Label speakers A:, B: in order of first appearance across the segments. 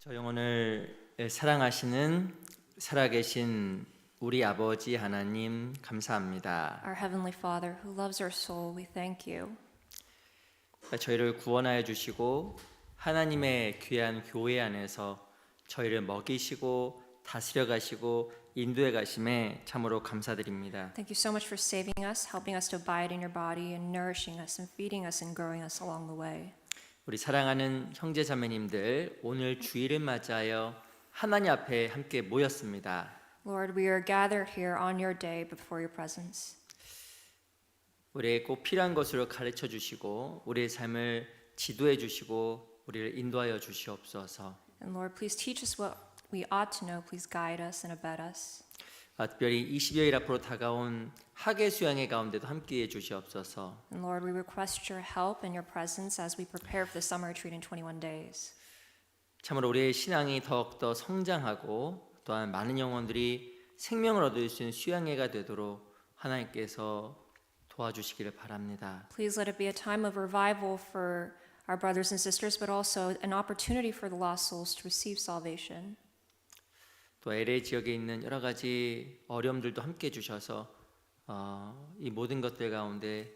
A: 저 영혼을 사랑하시는 살아계신 우리 아버지 하나님 감사합니다.
B: Our Heavenly Father, who loves our soul, we thank you.
A: 저희를 구원하여 주시고 하나님의 귀한 교회 안에서 저희를 먹이시고 다스려 가시고 인도해 가심에 참으로 감사드립니다.
B: Thank you so much for saving us, helping us to abide in your body, and nourishing us and feeding us and growing us along the way.
A: 우리 사랑하는 형제 자매님들, 오늘 주일을 맞이하여 하나님 앞에 함께 모였습니다.
B: Lord, we are gathered here on your day before your presence.
A: 우리에게 꼭 필요한 것으로 가르쳐 주시고 우리의 삶을 지도해 주시고 우리를 인도하여 주시옵소서.
B: And Lord, please teach us what we ought to know. Please guide us and abet us.
A: 특별히 20여일 앞으로 다가온 학예 수양회 가운데도 함께해 주시옵소서.
B: And Lord, we request your help and your presence as we prepare for the summer retreat in 21 days.
A: 참으로 우리의 신앙이 더욱더 성장하고 또한 많은 영혼들이 생명을 얻을 수 있는 수양회가 되도록 하나님께서 도와주시기를 바랍니다.
B: Please let it be a time of revival for our brothers and sisters, but also an opportunity for the lost souls to receive salvation.
A: 또 LA 지역에 있는 여러 가지 어려움들도 함께 주셔서 이 모든 것들 가운데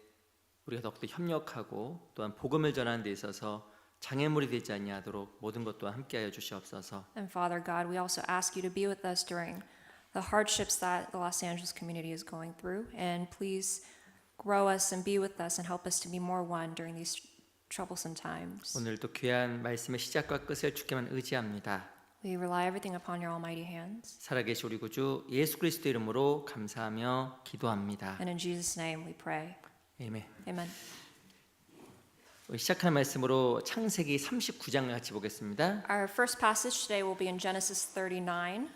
A: 우리가 더욱더 협력하고 또한 복음을 전하는 데 있어서 장애물이 되지 아니하도록 모든 것 또한 함께하여 주시옵소서.
B: And Father God, we also ask you to be with us during the hardships that the Los Angeles community is going through, and please grow us and be with us and help us to be more one during these troublesome times.
A: 오늘 또 귀한 말씀의 시작과 끝을 주께만 의지합니다.
B: We rely everything upon your almighty hands.
A: 살아계신 우리 구주 예수 그리스도 이름으로 감사하며 기도합니다.
B: And in Jesus' name we pray.
A: 아멘.
B: Amen.
A: 시작하는 말씀으로 창세기 39장을 같이 보겠습니다.
B: Our first passage today will be in Genesis 39.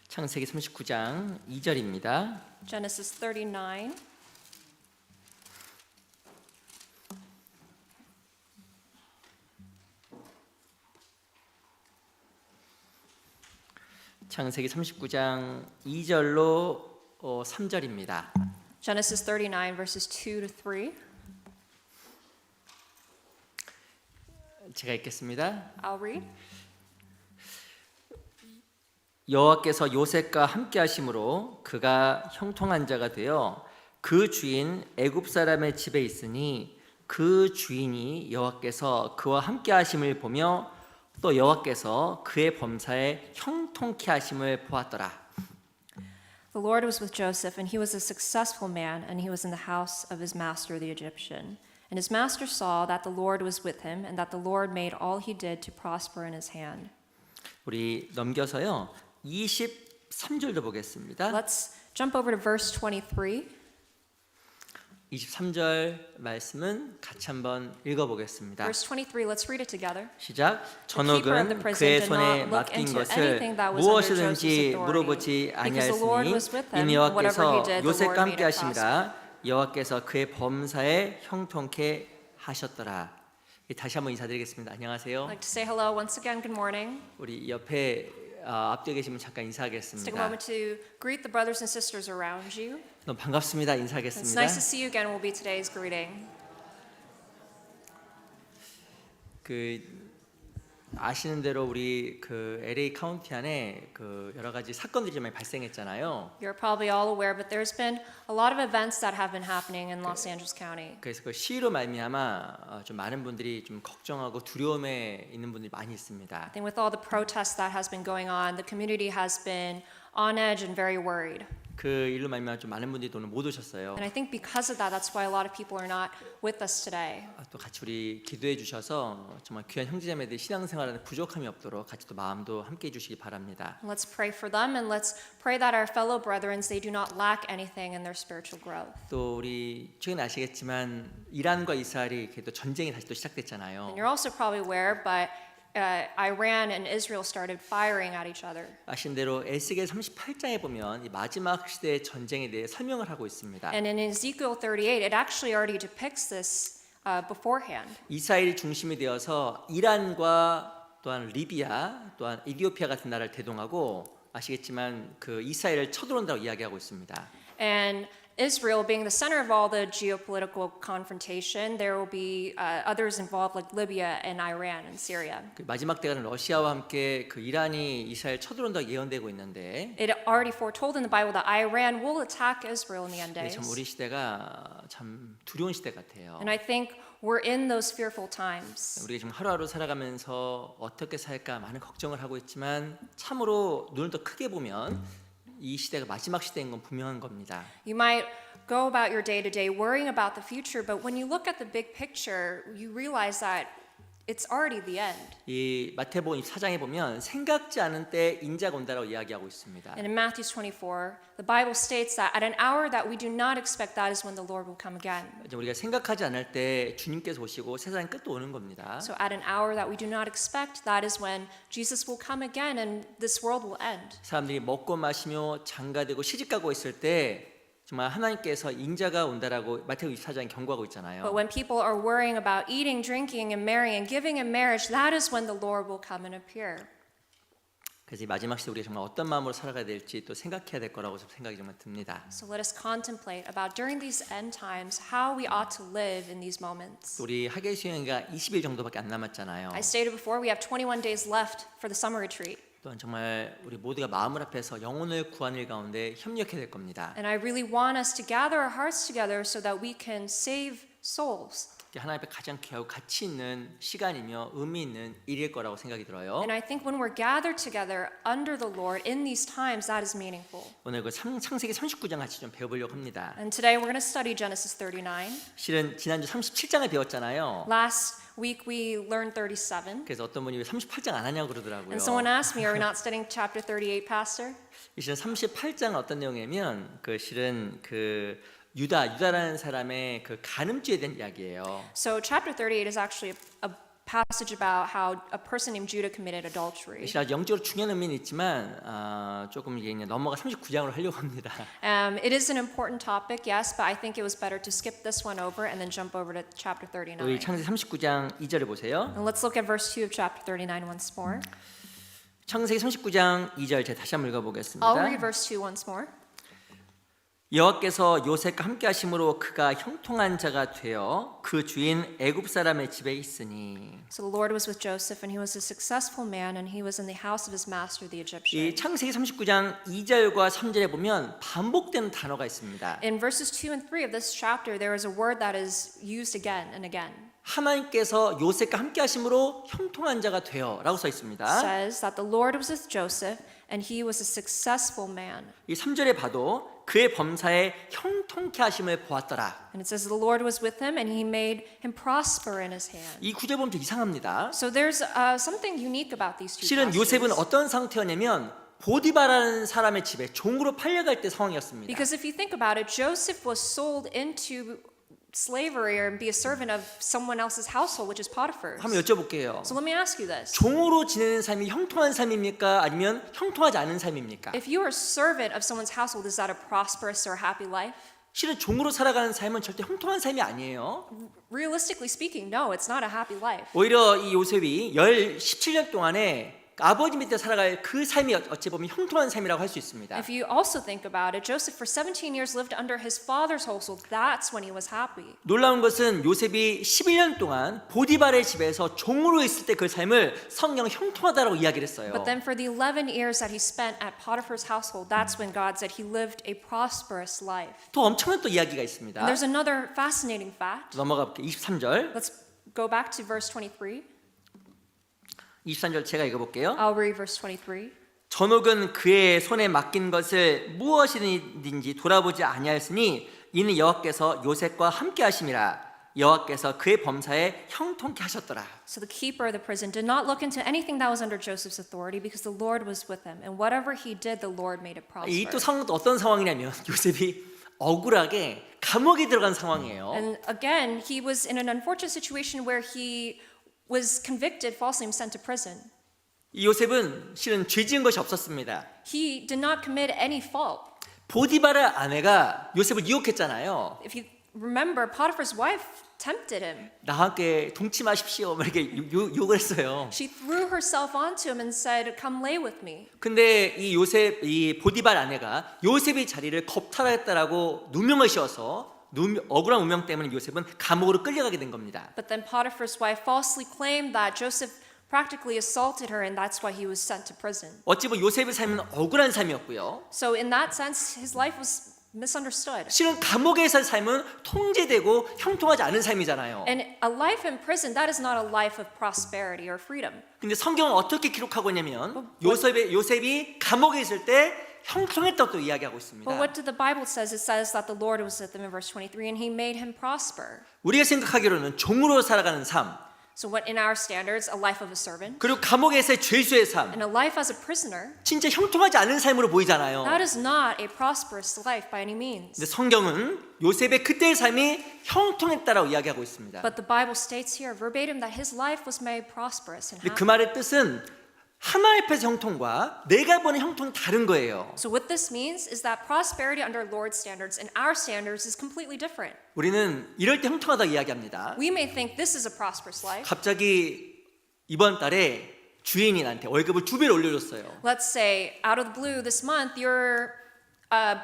A: 창세기 39장 2절입니다.
B: Genesis 39.
A: 창세기 39장 2절로 3절입니다.
B: Genesis 39 verses 2 to 3.
A: 제가 읽겠습니다.
B: I'll read.
A: 여호와께서 요셉과 함께 하심으로 그가 형통한 자가 되어 그 주인 애굽 사람의 집에 있으니 그 주인이 여호와께서 그와 함께 하심을 보며 또 여호와께서 그의 범사에 형통케 하심을 보았더라.
B: The Lord was with Joseph, and he was a successful man, and he was in the house of his master the Egyptian. And his master saw that the Lord was with him, and that the Lord made all he did to prosper in his hand.
A: 우리 넘겨서요 23절도 보겠습니다.
B: Let's jump over to verse 23.
A: 23절 말씀은 같이 한번 읽어보겠습니다.
B: Verse 23, let's read it together.
A: 시작. 전옥은 그의 손에 맡긴 것을 무엇이든지 물어보지 아니하였으니 이미 여호와께서 요셉과 함께 하심이라 여호와께서 그의 범사에 형통케 하셨더라. 다시 한번 인사드리겠습니다. 안녕하세요.
B: I'd like to say hello once again. Good morning.
A: 우리 옆에 앞뒤에 계시면 잠깐
B: Let's take a
A: 인사하겠습니다.
B: moment to greet the brothers and sisters around you.
A: 너무 반갑습니다.
B: It's
A: 인사하겠습니다.
B: nice to see you again. Will be today's greeting.
A: 아시는 대로 우리 LA 카운티 안에 여러 가지 사건들이 좀 많이 발생했잖아요.
B: You're probably all aware, but there's been a lot of events that have been happening in Los Angeles County.
A: 그래서 그 시위로 말미암아 좀 많은 분들이 좀 걱정하고 두려움에 있는 분들이 많이 있습니다.
B: I think with all the protests that has been going on, the community has been on edge and very worried.
A: 그 일로 말미암아 좀 많은 분들이 오늘 못 오셨어요.
B: And I think because of that, that's why a lot of people are not with us today.
A: 또 같이 우리 기도해 주셔서 정말 귀한 형제자매들 신앙생활에 부족함이 없도록 같이 또 마음도 함께 해주시기 바랍니다.
B: Let's pray for them, and let's pray that our fellow brethren, they do not lack anything in their spiritual growth.
A: 또 우리 최근 아시겠지만 이란과 이스라엘이 또 전쟁이 다시 또 시작됐잖아요.
B: And you're also probably aware, but Iran and Israel started firing at each other.
A: 아신 대로 에스겔 38장에 보면 이 마지막 시대의 전쟁에 대해 설명을 하고 있습니다.
B: And in Ezekiel 38, it actually already depicts this beforehand.
A: 이스라엘이 중심이 되어서 이란과 또한 리비아, 또한 이디오피아 같은 나라를 대동하고 아시겠지만 그 이스라엘을 쳐들어온다고 이야기하고 있습니다.
B: And Israel being the center of all the geopolitical confrontation, there will be others involved like Libya and Iran and Syria.
A: 그 마지막 때가는 러시아와 함께 그 이란이 이스라엘 쳐들어온다고 예언되고 있는데
B: It already foretold in the Bible that Iran will attack Israel in the end
A: 참
B: days.
A: 우리 시대가 참 두려운 시대 같아요.
B: And I think we're in those fearful times.
A: 우리가 지금 하루하루 살아가면서 어떻게 살까 많은 걱정을 하고 있지만 참으로 눈을 더 크게 보면 이 시대가 마지막 시대인 건 분명한 겁니다.
B: You might go about your day to day worrying about the future, but when you look at the big picture, you realize that it's already the end.
A: 이 마태복음 4장에 보면 생각지 않은 때 인자가 온다라고 이야기하고 있습니다.
B: And in Matthew 24, the Bible states that at an hour that we do not expect, that is when the Lord will come again.
A: 이제 우리가 생각하지 않을 때 주님께서 오시고 세상의 끝도 오는 겁니다.
B: So at an hour that we do not expect, that is when Jesus will come again and this world will end.
A: 사람들이 먹고 마시며 장가되고 시집가고 있을 때 정말 하나님께서 인자가 온다라고 마태복음 24장에 경고하고 있잖아요.
B: But when people are worrying about eating, drinking, and marrying, and giving in marriage, that is when the Lord will come and appear.
A: 그래서 이 마지막 시대 우리가 정말 어떤 마음으로 살아가야 될지 또 생각해야 될 거라고 생각이 정말 듭니다.
B: So let us contemplate about during these end times how we ought to live in these moments.
A: 우리 학예 수행가 20일 정도밖에 안 남았잖아요.
B: I stated before we have 21 days left for the summer retreat.
A: 또한 정말 우리 모두가 마음을 합해서 영혼을 구하는 일 가운데 협력해야 될 겁니다.
B: And I really want us to gather our hearts together so that we can save souls.
A: 하나님 앞에 가장 귀하고 가치 있는 시간이며 의미 있는 일일 거라고 생각이 들어요.
B: And I think when we're gathered together under the Lord in these times, that is meaningful.
A: 오늘 그 창세기 39장 같이 좀 배워보려고 합니다.
B: And today we're going to study Genesis 39.
A: 실은 지난주 37장을 배웠잖아요.
B: Last week we learned 37.
A: 그래서 어떤 분이 왜 38장 안 하냐고 그러더라고요.
B: And someone asked me, are we not studying chapter 38, Pastor?
A: 실은 38장은 어떤 내용이냐면 그 실은 그 유다라는 사람의 그 간음죄에 대한 이야기예요.
B: So chapter 38 is actually a passage about how a person named Judah committed adultery.
A: 사실 아주 영적으로 중요한 의미는 있지만 조금 이게 그냥 넘어가 39장으로 하려고 합니다.
B: It is an important topic, yes, but I think it was better to skip this one over and then jump over to chapter 39.
A: 우리 창세기 39장 2절을 보세요.
B: And let's look at verse 2 of chapter 39 once more.
A: 창세기 39장 2절 제가 다시 한번 읽어보겠습니다.
B: I'll read verse 2 once more.
A: 여호와께서 요셉과 함께 하심으로 그가 형통한 자가 되어 그 주인 애굽 사람의 집에 있으니.
B: So the Lord was with Joseph, and he was a successful man, and he was in the house of his master, the
A: 이
B: Egyptian.
A: 창세기 39장 2절과 3절에 보면 반복되는 단어가 있습니다.
B: In verses 2 and 3 of this chapter, there is a word that is used again and again.
A: 하나님께서 요셉과 함께 하심으로 형통한 자가 되어라고 써 있습니다.
B: Says that the Lord was with Joseph, and he was a successful man.
A: 이 3절에 봐도 그의 범사에 형통케 하심을 보았더라.
B: And it says the Lord was with him, and he made him prosper in his hand.
A: 이 구절 보면 좀 이상합니다.
B: So there's something unique about these two
A: 실은 요셉은
B: passages.
A: 어떤 상태였냐면 보디바라는 사람의 집에 종으로 팔려갈 때 상황이었습니다.
B: Because if you think about it, Joseph was sold into slavery or be a servant of someone else's household, which is Potiphar's.
A: 한번 여쭤볼게요.
B: So let me ask you this.
A: 종으로 지내는 삶이 형통한 삶입니까? 아니면 형통하지 않은 삶입니까?
B: If you are a servant of someone's household, is that a prosperous or happy life?
A: 실은 종으로 살아가는 삶은 절대 형통한 삶이 아니에요.
B: Realistically speaking, no, it's not a happy life.
A: 오히려 이 요셉이 17년 동안에 아버지 밑에 살아갈 그 삶이 어찌 보면 형통한 삶이라고 할 수 있습니다.
B: If you also think about it, Joseph for 17 years lived under his father's household. That's when he was happy.
A: 놀라운 것은 요셉이 11년 동안 보디발의 집에서 종으로 있을 때 그 삶을 성경 형통하다라고 이야기를 했어요.
B: But then for the 11 years that he spent at Potiphar's household, that's when God said he lived a prosperous life.
A: 또 엄청난 또 이야기가 있습니다.
B: And there's another fascinating fact.
A: 넘어가 볼게요. 23절.
B: Let's go back to verse 23.
A: 23절 제가 읽어볼게요.
B: I'll read verse 23.
A: 전옥은 그의 손에 맡긴 것을 무엇이든지 돌아보지 아니하였으니 이는 여호와께서 요셉과 함께 하심이라. 여호와께서 그의 범사에 형통케 하셨더라.
B: So the keeper of the prison did not look into anything that was under Joseph's authority because the Lord was with him. And whatever he did, the Lord made it
A: 이 또
B: prosper.
A: 상황도 어떤 상황이냐면 요셉이 억울하게 감옥에 들어간 상황이에요.
B: And again, he was in an unfortunate situation where he was convicted falsely and sent to prison.
A: 이 요셉은 실은 죄 지은 것이 없었습니다.
B: He did not commit any fault.
A: 보디바라 아내가 요셉을 유혹했잖아요.
B: If you remember, Potiphar's wife tempted him.
A: 나와 함께 동침하십시오. 막 이렇게 욕을 했어요.
B: She threw herself onto him and said, "Come lay with me."
A: 근데 이 보디발 아내가 요셉의 자리를 겁탈하였다라고 누명을 씌워서 억울한 운명 때문에 요셉은 감옥으로 끌려가게 된 겁니다.
B: But then Potiphar's wife falsely claimed that Joseph practically assaulted her, and that's why he was sent to prison.
A: 어찌 보면 요셉의 삶은 억울한 삶이었고요.
B: So in that sense, his life was misunderstood.
A: 실은 감옥에서의 삶은 통제되고 형통하지 않은 삶이잖아요.
B: And a life in prison, that is not a life of prosperity or freedom.
A: 근데 성경은 어떻게 기록하고 있냐면 요셉이 감옥에 있을 때 형통했다고 또 이야기하고 있습니다.
B: But what did the Bible says? It says that the Lord was with him in verse 23, and he made him prosper.
A: 우리가 생각하기로는 종으로 살아가는 삶,
B: So what in our standards, a life of a servant,
A: 그리고 감옥에서의 죄수의 삶,
B: and a life as a prisoner,
A: 진짜 형통하지 않은 삶으로 보이잖아요.
B: that is not a prosperous life by any means.
A: 근데 성경은 요셉의 그때의 삶이 형통했다라고 이야기하고 있습니다.
B: But the Bible states here verbatim that his life was made prosperous and
A: 근데 그
B: happy.
A: 말의 뜻은 하나님 앞에서 형통과 내가 보는 형통이 다른 거예요.
B: So what this means is that prosperity under Lord's standards and our standards is completely different.
A: 우리는 이럴 때 형통하다고 이야기합니다.
B: We may think this is a prosperous life.
A: 갑자기 이번 달에 주인이 나한테 월급을 2배로 올려줬어요.
B: Let's say out of the blue this month your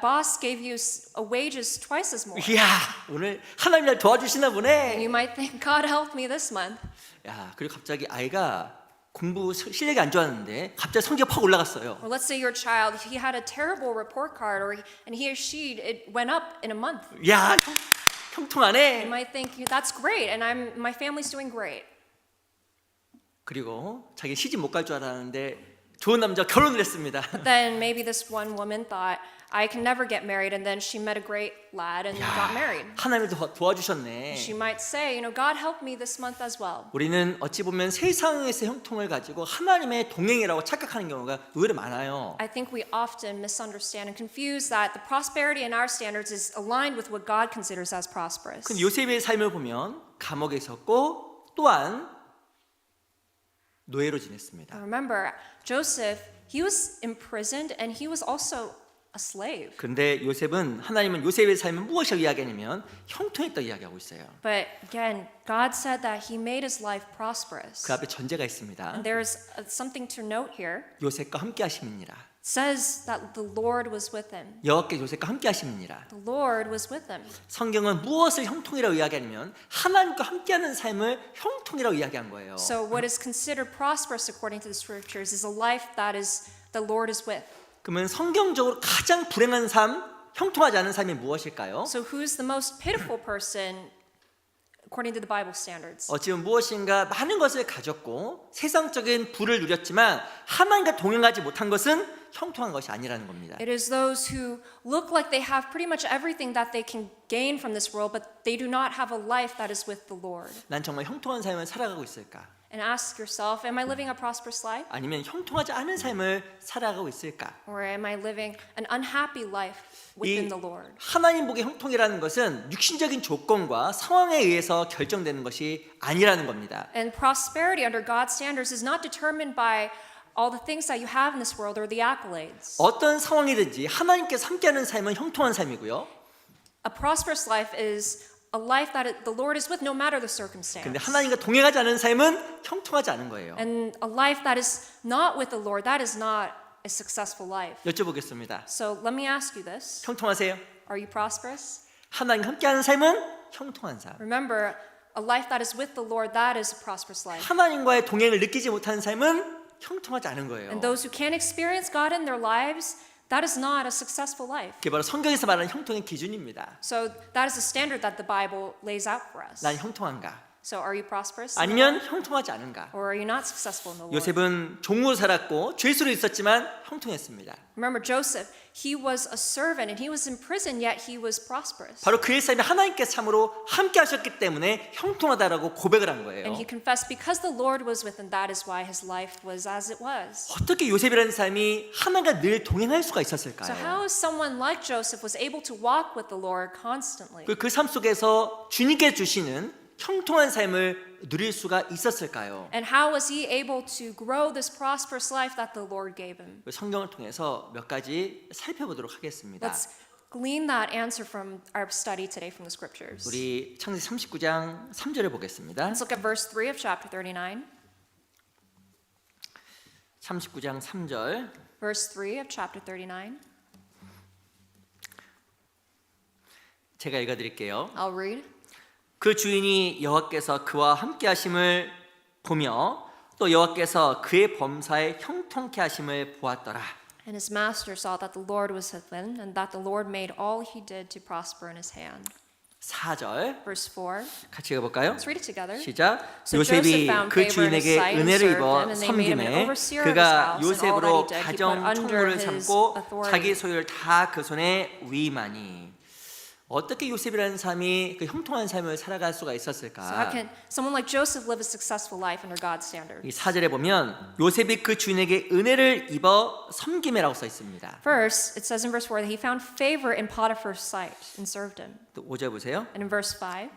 B: boss gave you wages twice as more.
A: 이야, 오늘 하나님 날 도와주시나
B: And
A: 보네.
B: you might think, God helped me this month.
A: 야, 그리고 갑자기 아이가 공부 실력이 안 좋았는데 갑자기 성적이 팍 올라갔어요.
B: Or let's say your child, he had a terrible report card, and he or she, it went up in a month.
A: 야,
B: You
A: 형통하네.
B: might think, that's great, and my family's doing great.
A: 그리고 자기 시집 못 갈 줄 알았는데 좋은 남자 결혼을 했습니다.
B: Then maybe this one woman thought, I can never get married, and then she met a great lad and got married.
A: 하나님이 도와주셨네.
B: She might say, God helped me this month as well.
A: 우리는 어찌 보면 세상에서 형통을 가지고 하나님의 동행이라고 착각하는 경우가 의외로 많아요.
B: I think we often misunderstand and confuse that the prosperity in our standards is aligned with what God considers as prosperous.
A: 근데 요셉의 삶을 보면 감옥에 있었고 또한 노예로 지냈습니다.
B: Remember, Joseph, he was imprisoned and he was also a slave.
A: 근데 하나님은 요셉의 삶은 무엇이라고 이야기하냐면 형통했다고 이야기하고 있어요.
B: But again, God said that he made his life prosperous.
A: 그 앞에 전제가 있습니다.
B: And there's something to note here.
A: 요셉과 함께 하심이니라.
B: It says that the Lord was with him.
A: 여호와께서 요셉과 함께 하심이니라.
B: The Lord was with him.
A: 성경은 무엇을 형통이라고 이야기하냐면 하나님과 함께하는 삶을 형통이라고 이야기한 거예요.
B: So what is considered prosperous according to the scriptures is a life that is the Lord is with.
A: 그러면 성경적으로 가장 불행한 삶, 형통하지 않은 삶이 무엇일까요?
B: So who's the most pitiful person according to the Bible standards?
A: 어찌보면 무엇인가 많은 것을 가졌고 세상적인 부를 누렸지만 하나님과 동행하지 못한 것은 형통한 것이 아니라는 겁니다.
B: It is those who look like they have pretty much everything that they can gain from this world, but they do not have a life that is with the Lord.
A: 난 정말 형통한 삶을 살아가고 있을까?
B: And ask yourself, am I living a prosperous life?
A: 아니면 형통하지 않은 삶을 살아가고 있을까?
B: Or am I living an unhappy life within the Lord?
A: 하나님 복의 형통이라는 것은 육신적인 조건과 상황에 의해서 결정되는 것이 아니라는 겁니다.
B: And prosperity under God's standards is not determined by all the things that you have in this world or the accolades.
A: 어떤 상황이든지 하나님께서 함께하는 삶은 형통한 삶이고요.
B: A prosperous life is a life that the Lord is with no matter the circumstance.
A: 근데 하나님과 동행하지 않은 삶은 형통하지 않은 거예요.
B: And a life that is not with the Lord, that is not a successful life.
A: 여쭤보겠습니다.
B: So let me ask you this.
A: 형통하세요?
B: Are you prosperous?
A: 하나님과 함께하는 삶은 형통한 삶.
B: Remember, a life that is with the Lord, that is a prosperous life.
A: 하나님과의 동행을 느끼지 못하는 삶은 형통하지 않은 거예요.
B: And those who can't experience God in their lives, that is not a successful life.
A: 그게 바로 성경에서 말하는 형통의 기준입니다.
B: So that is the standard that the Bible lays out for us.
A: 난 형통한가?
B: So are you prosperous?
A: 아니면 형통하지 않은가?
B: Or are you not successful in the Lord?
A: 요셉은 종으로 살았고 죄수로 있었지만 형통했습니다.
B: Remember Joseph, he was a servant and he was in prison, yet he was prosperous.
A: 바로 그의 삶에 하나님께서 참으로 함께 하셨기 때문에 형통하다라고 고백을 한 거예요.
B: And he confessed because the Lord was with him, that is why his life was as it was.
A: 어떻게 요셉이라는 삶이 하나님과 늘 동행할 수가
B: So
A: 있었을까요?
B: how is someone like Joseph was able to walk with the Lord constantly?
A: 그 삶 속에서 주님께 주시는 형통한 삶을 누릴 수가 있었을까요?
B: And how was he able to grow this prosperous life that the Lord gave him?
A: 성경을 통해서 몇 가지 살펴보도록 하겠습니다.
B: Let's glean that answer from our study today from the scriptures.
A: 우리 창세기 39장 3절을 보겠습니다.
B: Let's look at verse 3 of chapter 39.
A: 39장 3절.
B: Verse 3 of chapter 39.
A: 제가 읽어 드릴게요.
B: I'll read.
A: 그 주인이 여호와께서 그와 함께 하심을 보며 또 여호와께서 그의 범사에 형통케 하심을 보았더라.
B: And his master saw that the Lord was with him, and that the Lord made all he did to prosper in his hand.
A: 4절
B: Verse 4.
A: 같이 읽어볼까요?
B: Let's read it together.
A: 시작.
B: So
A: 요셉이
B: Joseph found
A: 그
B: favor in his
A: 주인에게
B: sight and
A: 은혜를
B: served
A: 입어
B: him, and they made him an
A: 섬김에
B: overseer of his
A: 그가
B: house, and all
A: 요셉으로
B: that he did, he
A: 가정
B: put under
A: 총무를
B: his
A: 삼고
B: authority.
A: 자기 소유를 다 그 손에 위임하니. 어떻게 요셉이라는 사람이 그 형통한 삶을 살아갈 수가
B: So how
A: 있었을까?
B: can someone like Joseph live a successful life under God's standard?
A: 이 4절에 보면 요셉이 그 주인에게 은혜를 입어 섬김이라고 써 있습니다.
B: First, it says in verse 4 that he found favor in Potiphar's sight and served him.
A: 또 5절 보세요.
B: And in verse 5,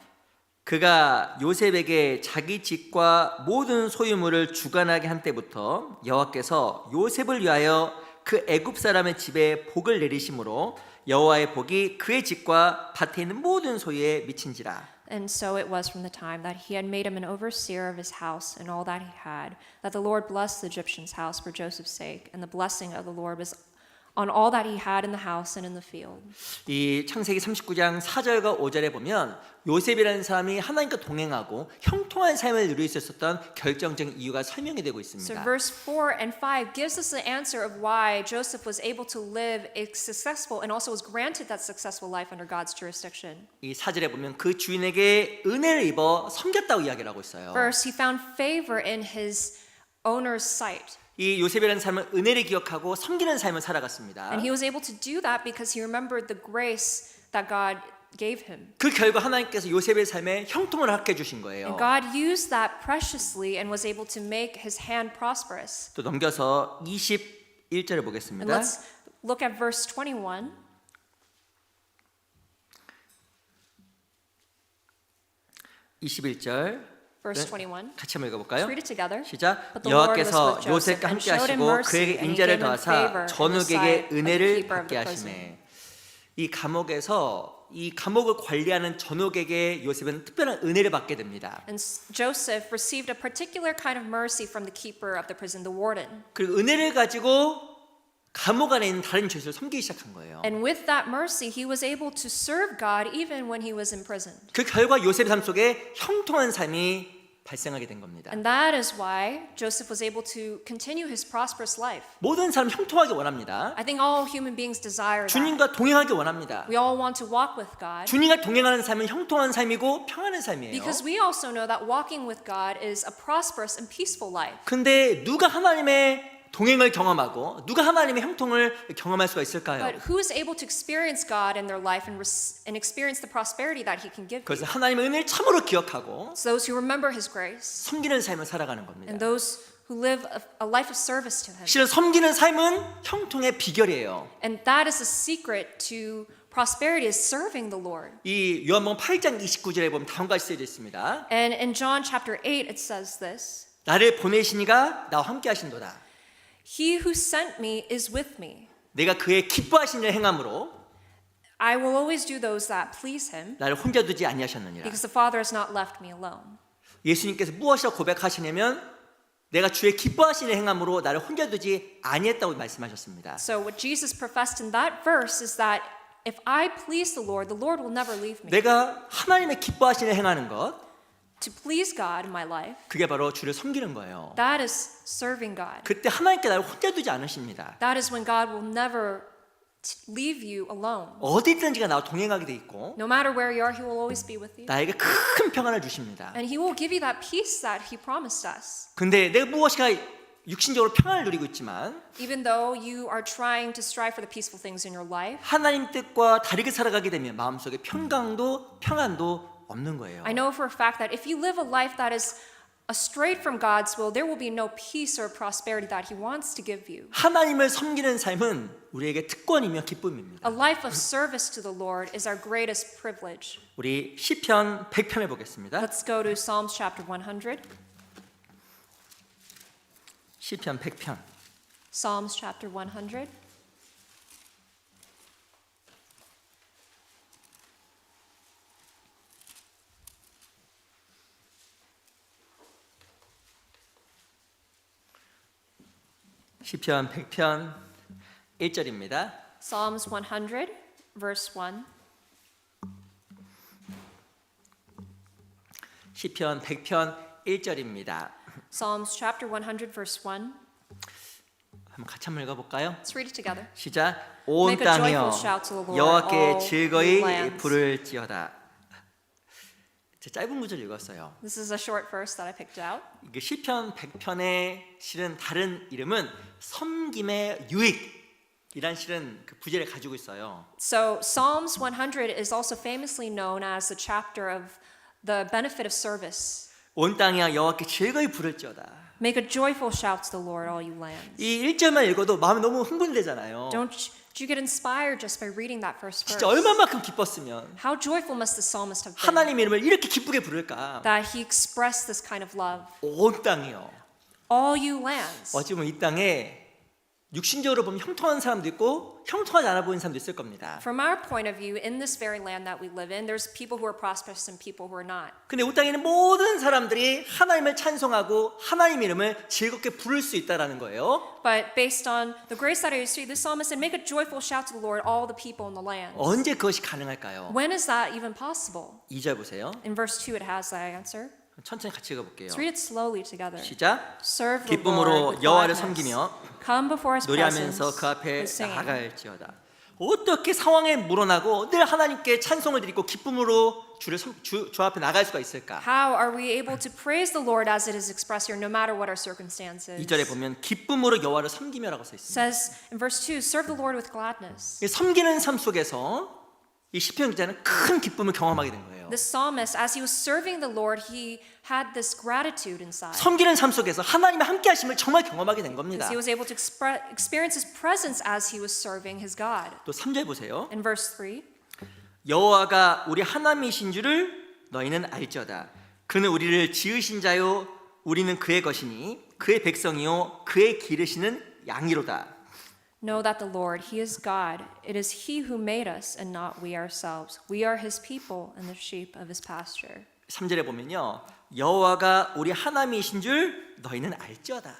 A: 그가 요셉에게 자기 집과 모든 소유물을 주관하게 한 때부터 여호와께서 요셉을 위하여 그 애굽 사람의 집에 복을 내리심으로 여호와의 복이 그의 집과 밭에 있는 모든 소유에 미친지라.
B: and so it was from the time that he had made him an overseer of his house and all that he had, that the Lord blessed the Egyptian's house for Joseph's sake, and the blessing of the Lord was on all that he had in the house and in the field.
A: 이 창세기 39장 4절과 5절에 보면 요셉이라는 사람이 하나님과 동행하고 형통한 삶을 누릴 수 있었던 결정적인 이유가 설명이 되고
B: So
A: 있습니다.
B: verse 4 and 5 gives us the answer of why Joseph was able to live a successful and also was granted that successful life under God's jurisdiction.
A: 이 4절에 보면 그 주인에게 은혜를 입어 섬겼다고 이야기를 하고 있어요.
B: First, he found favor in his owner's sight.
A: 이 요셉이라는 사람은 은혜를 기억하고 섬기는 삶을 살아갔습니다.
B: And he was able to do that because he remembered the grace that God gave him.
A: 그 결과 하나님께서 요셉의 삶에 형통을 하게 주신 거예요.
B: And God used that preciously and was able to make his hand prosperous.
A: 또 넘겨서 21절을
B: And
A: 보겠습니다.
B: let's look at verse 21.
A: 21절
B: Verse 21.
A: 같이 한번
B: Let's
A: 읽어볼까요?
B: read it together.
A: 시작.
B: But the Lord was
A: 여호와께서
B: with Joseph
A: 요셉과
B: and
A: 함께
B: showed him
A: 하시고
B: mercy,
A: 그에게
B: and he
A: 인자를
B: gave him
A: 더하사
B: favor in the
A: 전우에게
B: sight of the
A: 은혜를
B: keeper of
A: 받게
B: the
A: 하시매. 이 감옥에서 이 감옥을 관리하는 전우에게 요셉은 특별한 은혜를 받게 됩니다.
B: And Joseph received a particular kind of mercy from the keeper of the prison, the warden.
A: 그리고 은혜를 가지고 감옥 안에 있는 다른 죄수를 섬기기 시작한 거예요.
B: And with that mercy, he was able to serve God even when he was imprisoned.
A: 그 결과 요셉의 삶 속에 형통한 삶이 발생하게 된 겁니다.
B: And that is why Joseph was able to continue his prosperous life.
A: 모든 사람 형통하게 원합니다.
B: I think all human beings desire that.
A: 주님과 동행하게 원합니다.
B: We all want to walk with God
A: 주님과 동행하는 삶은 형통한 삶이고 평안한 삶이에요.
B: because we also know that walking with God is a prosperous and peaceful life.
A: 근데 누가 하나님의 동행을 경험하고 누가 하나님의 형통을 경험할 수가 있을까요?
B: But who is able to experience God in their life and experience the prosperity that he can give you?
A: 그래서 하나님의 은혜를 참으로 기억하고
B: It's those who remember his grace
A: 섬기는 삶을 살아가는 겁니다.
B: and those who live a life of service to him.
A: 실은 섬기는 삶은 형통의 비결이에요.
B: And that is the secret to prosperity is serving the Lord.
A: 이 요한복음 8장 29절에 보면 다음과 같이 쓰여져 있습니다.
B: And in John chapter 8 it says this.
A: 나를 보내시니가 나와 함께 하신도다.
B: He who sent me is with me.
A: 내가 그의 기뻐하신 일을 행함으로
B: I will always do those that please him
A: 나를 혼자 두지 아니하셨느니라.
B: because the Father has not left me alone.
A: 예수님께서 무엇이라고 고백하시냐면 내가 주의 기뻐하신 일을 행함으로 나를 혼자 두지 아니했다고 말씀하셨습니다.
B: So what Jesus professed in that verse is that if I please the Lord will never leave me.
A: 내가 하나님의 기뻐하신 일을 행하는 것
B: To please God in my life,
A: 그게 바로 주를 섬기는 거예요.
B: that is serving God.
A: 그때 하나님께 나를 혼자 두지 않으십니다.
B: That is when God will never leave you alone.
A: 어디 있든지가 나와 동행하게 돼 있고
B: No matter where you are, He will always be with you.
A: 나에게 큰 평안을 주십니다.
B: And He will give you that peace that He promised us.
A: 근데 내가 무엇인가 육신적으로 평안을 누리고 있지만
B: Even though you are trying to strive for the peaceful things in your life,
A: 하나님 뜻과 다르게 살아가게 되면 마음속에 평안도 없는 거예요.
B: I know for a fact that if you live a life that is straight from God's will, there will be no peace or prosperity that He wants to give you.
A: 하나님을 섬기는 삶은 우리에게 특권이며 기쁨입니다.
B: A life of service to the Lord is our greatest privilege.
A: 우리 시편 100편을 보겠습니다.
B: Let's go to Psalms chapter 100.
A: 시편 100편.
B: Psalms chapter 100.
A: 시편 100편 1절입니다.
B: Psalms 100, verse 1.
A: 시편 100편 1절입니다.
B: Psalms chapter 100, verse 1.
A: 한번 같이 한번 읽어볼까요?
B: Let's read it together.
A: 시작. 온
B: Make a
A: 땅이여
B: joyful shout to the Lord,
A: 여호와께
B: all
A: 즐거이
B: lands.
A: 부를지어다. 제가 짧은 구절 읽었어요.
B: This is a short verse that I picked out.
A: 이게 시편 100편의 실은 다른 이름은 섬김의 유익이란 실은 그 부제를 가지고 있어요.
B: So Psalms 100 is also famously known as the chapter of the benefit of service.
A: 온 땅이여 여호와께 즐거이 부를지어다.
B: Make a joyful shout to the Lord, all you lands.
A: 이 1절만 읽어도 마음이 너무 흥분되잖아요.
B: Don't you get inspired just by reading that first verse?
A: 진짜 얼마만큼 기뻤으면
B: How joyful must the psalmist have been
A: 하나님 이름을 이렇게 기쁘게 부를까?
B: that he expressed this kind of love.
A: 온 땅이요.
B: All you lands.
A: 어찌 보면 이 땅에 육신적으로 보면 형통한 사람도 있고 형통하지 않아 보이는 사람도 있을 겁니다.
B: From our point of view, in this very land that we live in, there's people who are prosperous and people who are not.
A: 근데 이 땅에는 모든 사람들이 하나님을 찬송하고 하나님 이름을 즐겁게 부를 수 있다라는 거예요.
B: But based on the grace that I see, the psalmist said, make a joyful shout to the Lord, all the people in the land.
A: 언제 그것이 가능할까요?
B: When is that even possible?
A: 2절 보세요.
B: In verse 2, it has that answer.
A: 천천히 같이 읽어볼게요.
B: Let's read it slowly together.
A: 시작.
B: Serve the Lord
A: 기쁨으로
B: with
A: 여호와를
B: gladness.
A: 섬기며
B: Come before his presence
A: 노래하면서 그 앞에
B: with singing.
A: 나아갈지어다. 어떻게 상황에 물어나고 늘 하나님께 찬송을 드리고 기쁨으로 주 앞에 나갈 수가 있을까?
B: How are we able to praise the Lord as it is expressed here, no matter what our circumstances?
A: 2절에 보면 기쁨으로 여호와를 섬기며라고 써
B: It
A: 있습니다.
B: says in verse 2, serve the Lord with gladness.
A: 이 섬기는 삶 속에서 이 시편 기자는 큰 기쁨을 경험하게 된 거예요.
B: The psalmist, as he was serving the Lord, he had this gratitude inside.
A: 섬기는 삶 속에서 하나님의 함께하심을 정말 경험하게 된 겁니다.
B: He was able to experience his presence as he was serving his God.
A: 또 3절 보세요.
B: In verse 3,
A: 여호와가 우리 하나님이신 줄을 너희는 알지어다. 그는 우리를 지으신 자요 우리는 그의 것이니 그의 백성이요 그의 기르시는 양이로다.
B: know that the Lord, he is God. It is he who made us and not we ourselves. We are his people and the sheep of his pasture.
A: 3절에 보면요. 여호와가 우리 하나님이신 줄 너희는 알지어다.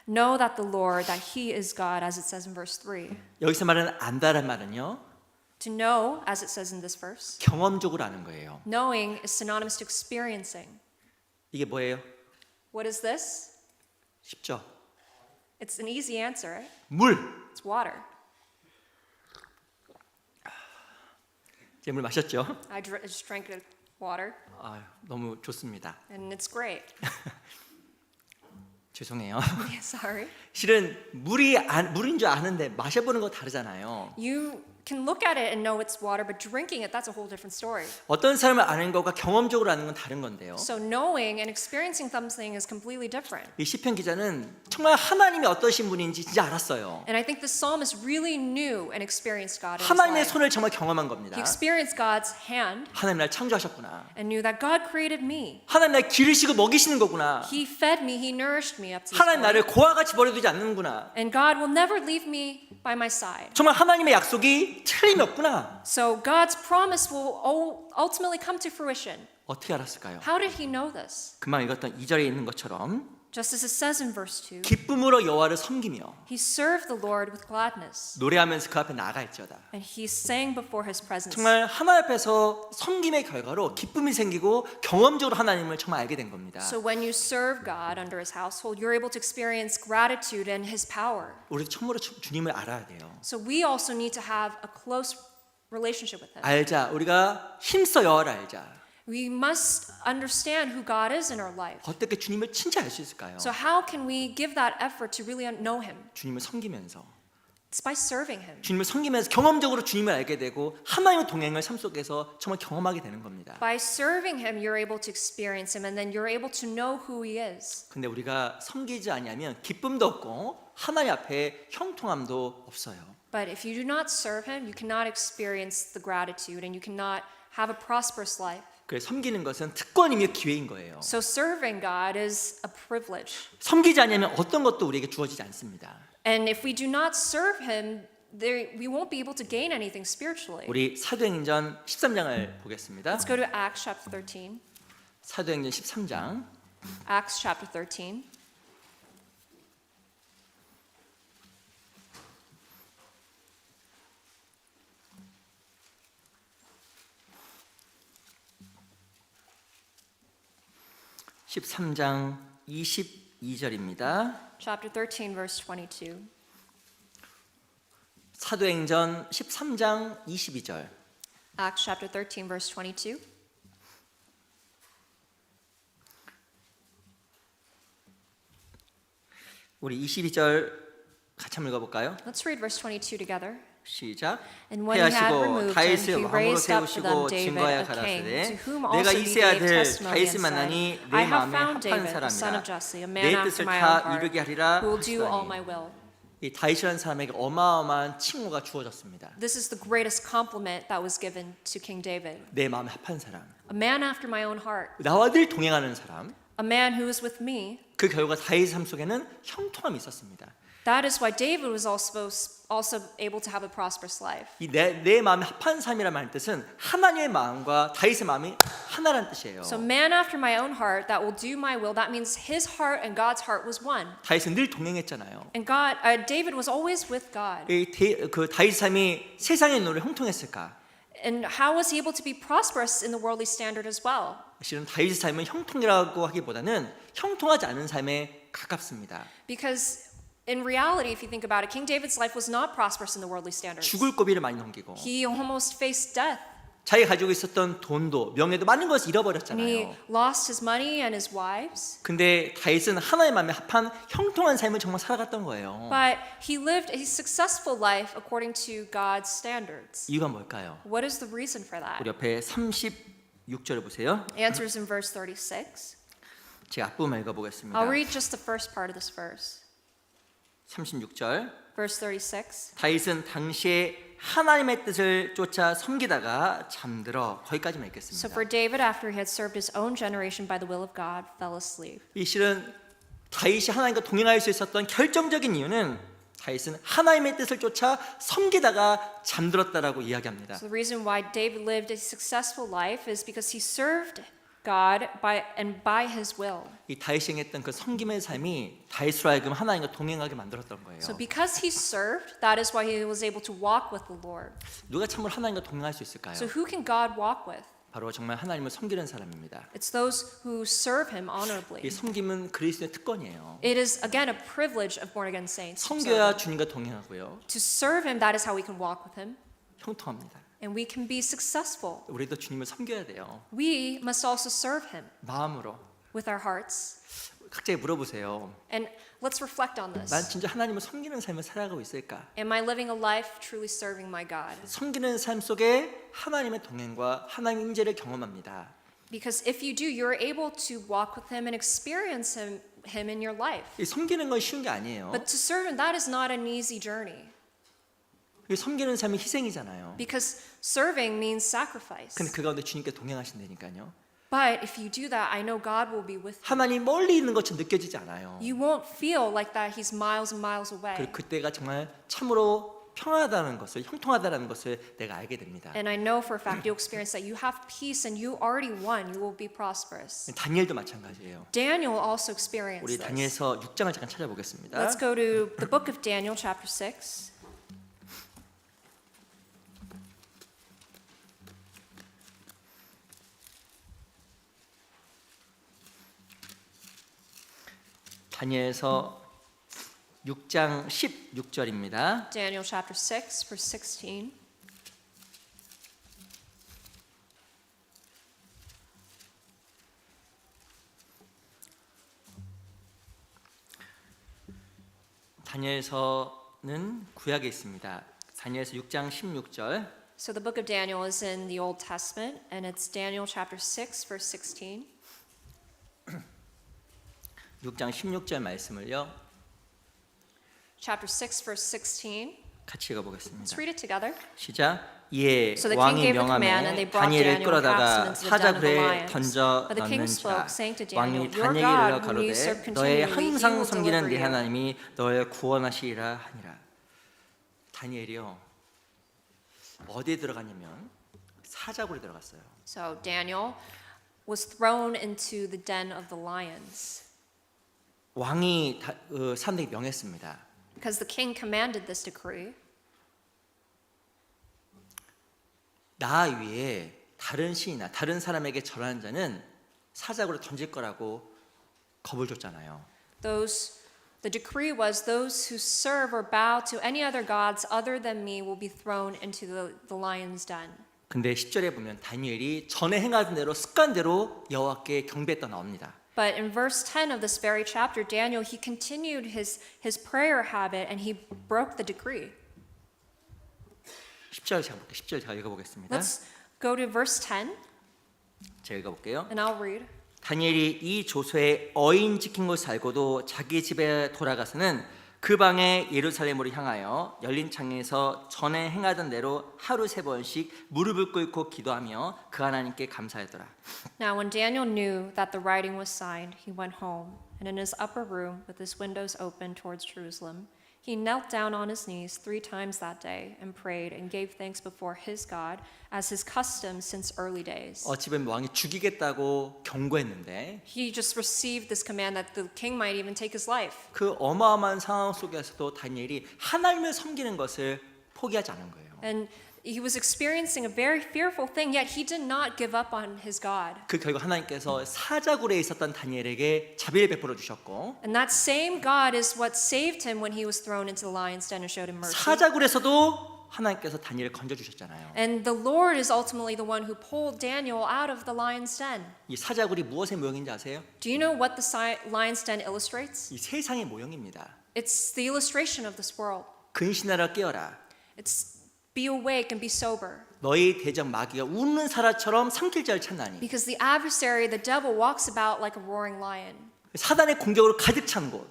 B: Know that the Lord, that he is God, as it says in verse 3.
A: 여기서 말하는 안다란 말은요.
B: To know, as it says in this verse,
A: 경험적으로 아는 거예요.
B: knowing is synonymous to experiencing.
A: 이게 뭐예요?
B: What is this?
A: 쉽죠?
B: It's an easy answer, right?
A: 물.
B: It's water.
A: 제 물 마셨죠?
B: I just drank the water,
A: 너무 좋습니다.
B: and it's great.
A: 죄송해요.
B: Sorry.
A: 실은 물인 줄 아는데 마셔보는 거 다르잖아요.
B: You can look at it and know it's water, but drinking it, that's a whole different story.
A: 어떤 사람을 아는 것과 경험적으로 아는 건 다른 건데요.
B: So knowing and experiencing something is completely different.
A: 이 시편 기자는 정말 하나님이 어떠신 분인지 진짜 알았어요.
B: And I think the psalmist really knew and experienced God in his
A: 하나님의
B: life.
A: 손을 정말 경험한 겁니다.
B: He experienced God's hand
A: 하나님 날 창조하셨구나.
B: and knew that God created me.
A: 하나님 날 기르시고 먹이시는 거구나.
B: He fed me, he nourished me up to this
A: 하나님
B: point.
A: 나를 고아 같이 버려두지 않는구나.
B: And God will never leave me by my side.
A: 정말 하나님의 약속이 틀림이 없구나.
B: So God's promise will ultimately come to fruition.
A: 어떻게 알았을까요?
B: How did he know this?
A: 금방 읽었던 2절에 있는 것처럼
B: Just as it says in verse 2,
A: 기쁨으로 여호와를 섬기며
B: he served the Lord with gladness,
A: 노래하면서 그 앞에 나아갈지어다.
B: and he sang before his presence.
A: 정말 하나님 앞에서 섬김의 결과로 기쁨이 생기고 경험적으로 하나님을 정말 알게 된 겁니다.
B: So when you serve God under his household, you're able to experience gratitude and his power.
A: 우리도 처음으로 주님을 알아야 돼요.
B: So we also need to have a close relationship with him.
A: 알자. 우리가 힘써 여호와를 알자.
B: We must understand who God is in our life.
A: 어떻게 주님을 진짜 알 수 있을까요?
B: So how can we give that effort to really know him?
A: 주님을 섬기면서
B: It's by serving him.
A: 주님을 섬기면서 경험적으로 주님을 알게 되고 하나님의 동행을 삶 속에서 정말 경험하게 되는 겁니다.
B: By serving him, you're able to experience him, and then you're able to know who he is.
A: 근데 우리가 섬기지 아니하면 기쁨도 없고 하나님 앞에 형통함도 없어요.
B: But if you do not serve him, you cannot experience the gratitude, and you cannot have a prosperous life.
A: 그래서 섬기는 것은 특권이며 기회인 거예요.
B: So serving God is a privilege.
A: 섬기지 않으면 어떤 것도 우리에게 주어지지 않습니다.
B: And if we do not serve him, we won't be able to gain anything spiritually.
A: 우리 사도행전 13장을 보겠습니다.
B: Let's go to Acts chapter 13.
A: 사도행전 13장
B: Acts chapter 13.
A: 13장 22절입니다.
B: Chapter 13, verse 22.
A: 사도행전 13장 22절.
B: Acts chapter 13, verse 22.
A: 우리 22절 같이 한번 읽어볼까요?
B: Let's read verse 22 together.
A: 시작.
B: And when he had
A: 해하시고
B: removed him,
A: 다윗을
B: he
A: 왕으로
B: raised up for them
A: 세우시고
B: David
A: 증거하여
B: a king,
A: 가라사대
B: to whom
A: 내가
B: also he
A: 이세
B: gave
A: 아들
B: testimony
A: 다윗을
B: and
A: 만나니
B: said,
A: 내
B: I have
A: 마음에
B: found
A: 합한
B: David, the son of
A: 사람이라
B: Jesse, a
A: 내
B: man after
A: 뜻을
B: my
A: 다
B: own heart,
A: 이루게 하리라
B: who will do all my
A: 하시더니
B: will.
A: 이 다윗이라는 사람에게 어마어마한 칭호가 주어졌습니다.
B: This is the greatest compliment that was given to King David.
A: 내 마음에 합한 사람,
B: A man after my own heart,
A: 나와 늘 동행하는 사람.
B: a man who is with me.
A: 그 결과 다윗의 삶 속에는 형통함이 있었습니다.
B: That is why David was also able to have a prosperous life.
A: 이 내 마음에 합한 삶이라는 말 뜻은 하나님의 마음과 다윗의 마음이 하나라는 뜻이에요.
B: So man after my own heart that will do my will, that means his heart and God's heart was one.
A: 다윗은 늘 동행했잖아요.
B: And David was always with God.
A: 그 다윗의 삶이 세상의 눈으로 형통했을까?
B: And how was he able to be prosperous in the worldly standard as well?
A: 실은 다윗의 삶은 형통이라고 하기보다는 형통하지 않은 삶에 가깝습니다.
B: Because in reality, if you think about it, King David's life was not prosperous in the worldly standards.
A: 죽을 고비를 많이 넘기고
B: He almost faced death.
A: 자기가 가지고 있었던 돈도 명예도 많은 것을
B: And he
A: 잃어버렸잖아요.
B: lost his money and his wives.
A: 근데 다윗은 하나의 마음에 합한 형통한 삶을 정말 살아갔던 거예요.
B: But he lived a successful life according to God's standards.
A: 이유가 뭘까요?
B: What is the reason for that?
A: 우리 옆에 36절을 보세요.
B: Answers in verse 36.
A: 제가 앞부분만 읽어보겠습니다.
B: I'll read just the first part of this verse.
A: 36절.
B: Verse 36.
A: 다윗은 당시에 하나님의 뜻을 쫓아 섬기다가 잠들어 거기까지만
B: So
A: 읽겠습니다.
B: for David, after he had served his own generation by the will of God, fell asleep.
A: 이 실은 다윗이 하나님과 동행할 수 있었던 결정적인 이유는 다윗은 하나님의 뜻을 쫓아 섬기다가 잠들었다라고 이야기합니다.
B: So the reason why David lived a successful life is because he served God by his will.
A: 이 다윗이 행했던 그 섬김의 삶이 다윗으로 하여금 하나님과 동행하게 만들었던 거예요.
B: So because he served, that is why he was able to walk with the Lord.
A: 누가 참으로 하나님과 동행할 수 있을까요?
B: So who can God walk with?
A: 바로 정말 하나님을 섬기는 사람입니다.
B: It's those who serve him
A: 이
B: honorably.
A: 섬김은 그리스도의 특권이에요.
B: It is again a privilege of born again saints. to serve
A: 섬겨야
B: him.
A: 주님과 동행하고요.
B: To serve him, that is how we can walk with him,
A: 형통합니다.
B: and we can be successful.
A: 우리도 주님을 섬겨야 돼요.
B: We must also serve him
A: 마음으로.
B: with our hearts.
A: 각자에 물어보세요.
B: And let's reflect on
A: 난
B: this.
A: 진짜 하나님을 섬기는 삶을 살아가고 있을까?
B: Am I living a life truly serving my God?
A: 섬기는 삶 속에 하나님의 동행과 하나님의 임재를 경험합니다.
B: Because if you do, you're able to walk with him and experience him in your life.
A: 이 섬기는 건 쉬운 게 아니에요.
B: But to serve him, that is not an easy journey.
A: 이 섬기는 삶이 희생이잖아요.
B: Because serving means sacrifice.
A: 근데 그 가운데 주님께 동행하신다니까요.
B: But if you do that, I know God will be with you.
A: 하나님 멀리 있는 것처럼 느껴지지 않아요.
B: You won't feel like that he's miles and miles away.
A: 그리고 그때가 정말 참으로 평화하다는 것을, 형통하다는 것을 내가 알게 됩니다.
B: And I know for a fact you'll experience that you have peace and you already won. You will be prosperous.
A: 다니엘도 마찬가지예요.
B: Daniel also experienced
A: 우리
B: this.
A: 다니엘서 6장을 잠깐 찾아보겠습니다.
B: Let's go to the book of Daniel, chapter 6.
A: 다니엘서 6장 16절입니다.
B: Daniel chapter 6, verse 16.
A: 다니엘서는 구약에 있습니다. 다니엘서 6장 16절.
B: So the book of Daniel is in the Old Testament, and it's Daniel chapter 6, verse 16.
A: 6장 16절 말씀을요.
B: Chapter 6, verse 16.
A: 같이 읽어보겠습니다.
B: Let's read it together.
A: 시작. 이에
B: So the king
A: 왕이
B: gave a command, and
A: 명함에
B: they brought
A: 다니엘을
B: Daniel
A: 끌어다가
B: captive into the den of the
A: 사자굴에
B: lions.
A: 던져
B: But the king
A: 넣는지라
B: spoke, saying to Daniel,
A: 왕이
B: Your
A: 다니엘에게
B: God,
A: 이르러
B: whom you serve
A: 가로되 너의
B: continually, he
A: 항상
B: will
A: 섬기는
B: deliver
A: 네
B: you.
A: 하나님이 너를 구원하시리라 하니라. 다니엘이요 어디에 들어갔냐면 사자굴에 들어갔어요.
B: So Daniel was thrown into the den of the lions
A: 왕이 사람들에게 명했습니다.
B: because the king commanded this decree.
A: 나 위에 다른 신이나 다른 사람에게 절하는 자는 사자굴에 던질 거라고 겁을 줬잖아요.
B: The decree was those who serve or bow to any other gods other than me will be thrown into the lion's den.
A: 근데 10절에 보면 다니엘이 전에 행하던 대로 습관대로 여호와께 경배했다 나옵니다.
B: But in verse 10 of this very chapter, Daniel, he continued his prayer habit and he broke the decree.
A: 10절 제가 볼게요. 10절 제가 읽어보겠습니다.
B: Let's go to verse 10
A: 제가 읽어볼게요.
B: and I'll read.
A: 다니엘이 이 조서에 어인 지킨 것을 알고도 자기 집에 돌아가서는 그 방에 예루살렘으로 향하여 열린 창에서 전에 행하던 대로 하루 3번씩 무릎을 꿇고 기도하며 그 하나님께 감사하더라.
B: Now when Daniel knew that the writing was signed, he went home, and in his upper room, with his windows open towards Jerusalem, he knelt down on his knees 3 times that day and prayed and gave thanks before his God as his custom since early days.
A: 어찌 보면 왕이 죽이겠다고 경고했는데
B: He just received this command that the king might even take his life.
A: 그 어마어마한 상황 속에서도 다니엘이 하나님을 섬기는 것을 포기하지 않은 거예요.
B: And he was experiencing a very fearful thing, yet he did not give up on his God.
A: 그 결과 하나님께서 사자굴에 있었던 다니엘에게 자비를 베풀어 주셨고
B: And that same God is what saved him when he was thrown into the lion's den and showed him mercy.
A: 사자굴에서도 하나님께서 다니엘을 건져 주셨잖아요.
B: And the Lord is ultimately the one who pulled Daniel out of the lion's den.
A: 이 사자굴이 무엇의 모형인지 아세요?
B: Do you know what the lion's den illustrates?
A: 이 세상의 모형입니다.
B: It's the illustration of this world.
A: 근신하라 깨어라.
B: It's be awake and be sober.
A: 너희 대적 마귀가 웃는 사자처럼 삼킬 자를 찾나니.
B: Because the adversary, the devil, walks about like a roaring lion,
A: 사단의 공격으로 가득 찬 곳.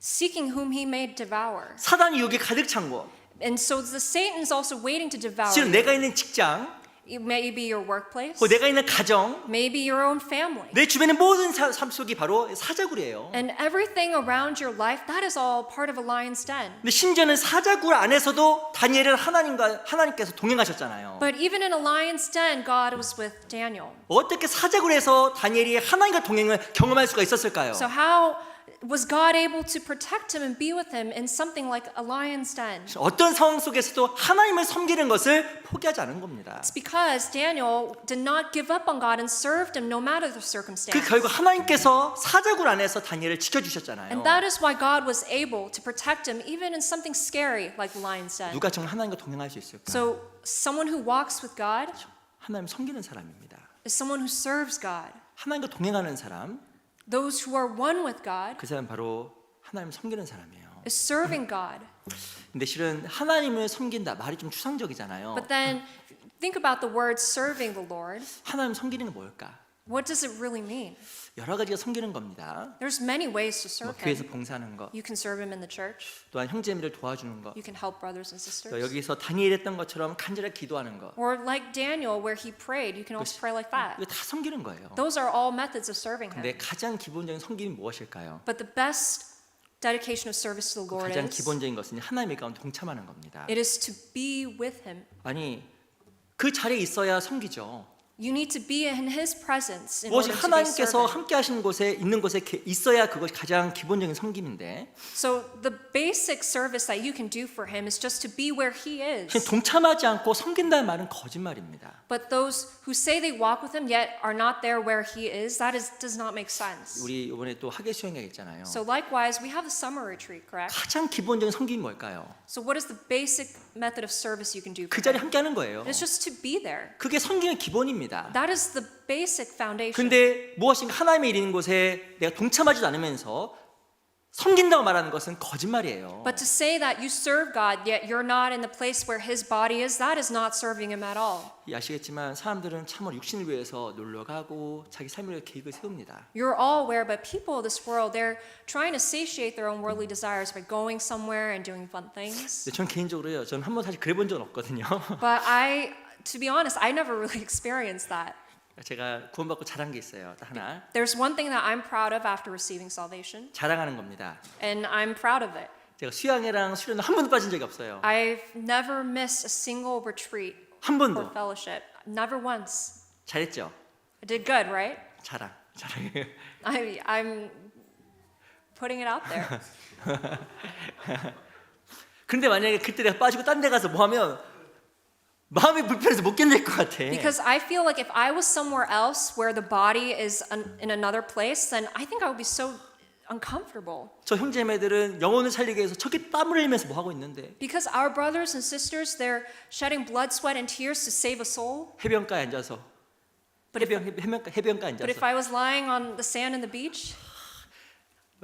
B: seeking whom he may devour.
A: 사단이 여기 가득 찬 곳.
B: And so the Satan is also waiting to devour
A: 지금
B: you.
A: 내가 있는 직장,
B: It may be your workplace,
A: 내가 있는 가정,
B: maybe your own family.
A: 내 주변의 모든 삶 속이 바로 사자굴이에요.
B: And everything around your life, that is all part of a lion's den.
A: 근데 심지어는 사자굴 안에서도 다니엘은 하나님께서 동행하셨잖아요.
B: But even in a lion's den, God was with Daniel.
A: 어떻게 사자굴에서 다니엘이 하나님과 동행을 경험할 수가 있었을까요?
B: So how was God able to protect him and be with him in something like a lion's den?
A: 어떤 상황 속에서도 하나님을 섬기는 것을 포기하지 않은 겁니다.
B: It's because Daniel did not give up on God and served him no matter the
A: 그
B: circumstance.
A: 결과 하나님께서 사자굴 안에서 다니엘을 지켜주셨잖아요.
B: And that is why God was able to protect him even in something scary like the lion's den.
A: 누가 정말 하나님과 동행할 수 있을까?
B: So someone who walks with God
A: 하나님 섬기는 사람입니다.
B: is someone who serves God.
A: 하나님과 동행하는 사람,
B: Those who are one with God
A: 그 사람 바로 하나님 섬기는 사람이에요.
B: is serving God.
A: 근데 실은 하나님을 섬긴다 말이 좀 추상적이잖아요.
B: But then think about the word serving the Lord.
A: 하나님 섬기는 게 뭘까?
B: What does it really mean?
A: 여러 가지가 섬기는 겁니다.
B: There's many ways to
A: 뭐
B: serve
A: 교회에서
B: him.
A: 봉사하는 것,
B: You can serve him in the church.
A: 또한 형제들을 도와주는 것,
B: You can help brothers and
A: 또
B: sisters.
A: 여기서 다니엘 했던 것처럼 간절하게 기도하는 것,
B: Or like Daniel where he prayed, you can also pray like that.
A: 이거 다 섬기는 거예요.
B: Those are all methods of serving him.
A: 근데 가장 기본적인 섬김이 무엇일까요?
B: But the best dedication of service to the Lord
A: 가장
B: is
A: 기본적인 것은 하나님의 가운데 동참하는 겁니다.
B: it is to be with him.
A: 아니 그 자리에 있어야 섬기죠.
B: You need to be in his presence in
A: 무엇이
B: order to be
A: 하나님께서
B: servant.
A: 함께 하시는 곳에 있는 곳에 있어야 그것이 가장 기본적인 섬김인데
B: So the basic service that you can do for him is just to be where he
A: 그냥
B: is.
A: 동참하지 않고 섬긴다는 말은 거짓말입니다.
B: But those who say they walk with him yet are not there where he is, that does not make sense.
A: 우리 이번에 또 학예 수행회 있잖아요.
B: So likewise, we have the summer retreat, correct?
A: 가장 기본적인 섬김이 뭘까요?
B: So what is the basic method of service you can do
A: 그
B: for
A: 자리에
B: him?
A: 함께 하는 거예요.
B: It's just to be there.
A: 그게 섬김의 기본입니다.
B: That is the basic foundation.
A: 근데 무엇인가 하나님의 일인 곳에 내가 동참하지도 않으면서 섬긴다고 말하는 것은 거짓말이에요.
B: But to say that you serve God yet you're not in the place where his body is, that is not serving him at all.
A: 아시겠지만 사람들은 참으로 육신을 위해서 놀러 가고 자기 삶을 위해 계획을 세웁니다.
B: You're all aware, but people of this world, they're trying to satiate their own worldly desires by going somewhere and doing fun things.
A: 근데 전 개인적으로요. 저는 한 번 사실 그래 본 적은 없거든요.
B: But to be honest, I never really experienced that.
A: 제가 구원받고 잘한 게 있어요. 딱 하나.
B: There's one thing that I'm proud of after receiving salvation,
A: 자랑하는 겁니다.
B: and I'm proud of it.
A: 제가 수양회랑 수련회 한 번도 빠진 적이 없어요.
B: I've never missed a single retreat
A: 한
B: or
A: 번도.
B: fellowship. Never once.
A: 잘했죠?
B: I did good, right?
A: 자랑.
B: I'm putting it out there.
A: 근데 만약에 그때 내가 빠지고 딴 데 가서 뭐 하면 마음이 불편해서 못 견딜 것 같아.
B: Because I feel like if I was somewhere else where the body is in another place, then I think I would be so uncomfortable.
A: 저 형제매들은 영혼을 살리기 위해서 저렇게 땀을 흘리면서 뭐 하고 있는데
B: Because our brothers and sisters, they're shedding blood, sweat, and tears to save a soul.
A: 해변가에 앉아서 해변가에
B: But if
A: 앉아서
B: I was lying on the sand in the beach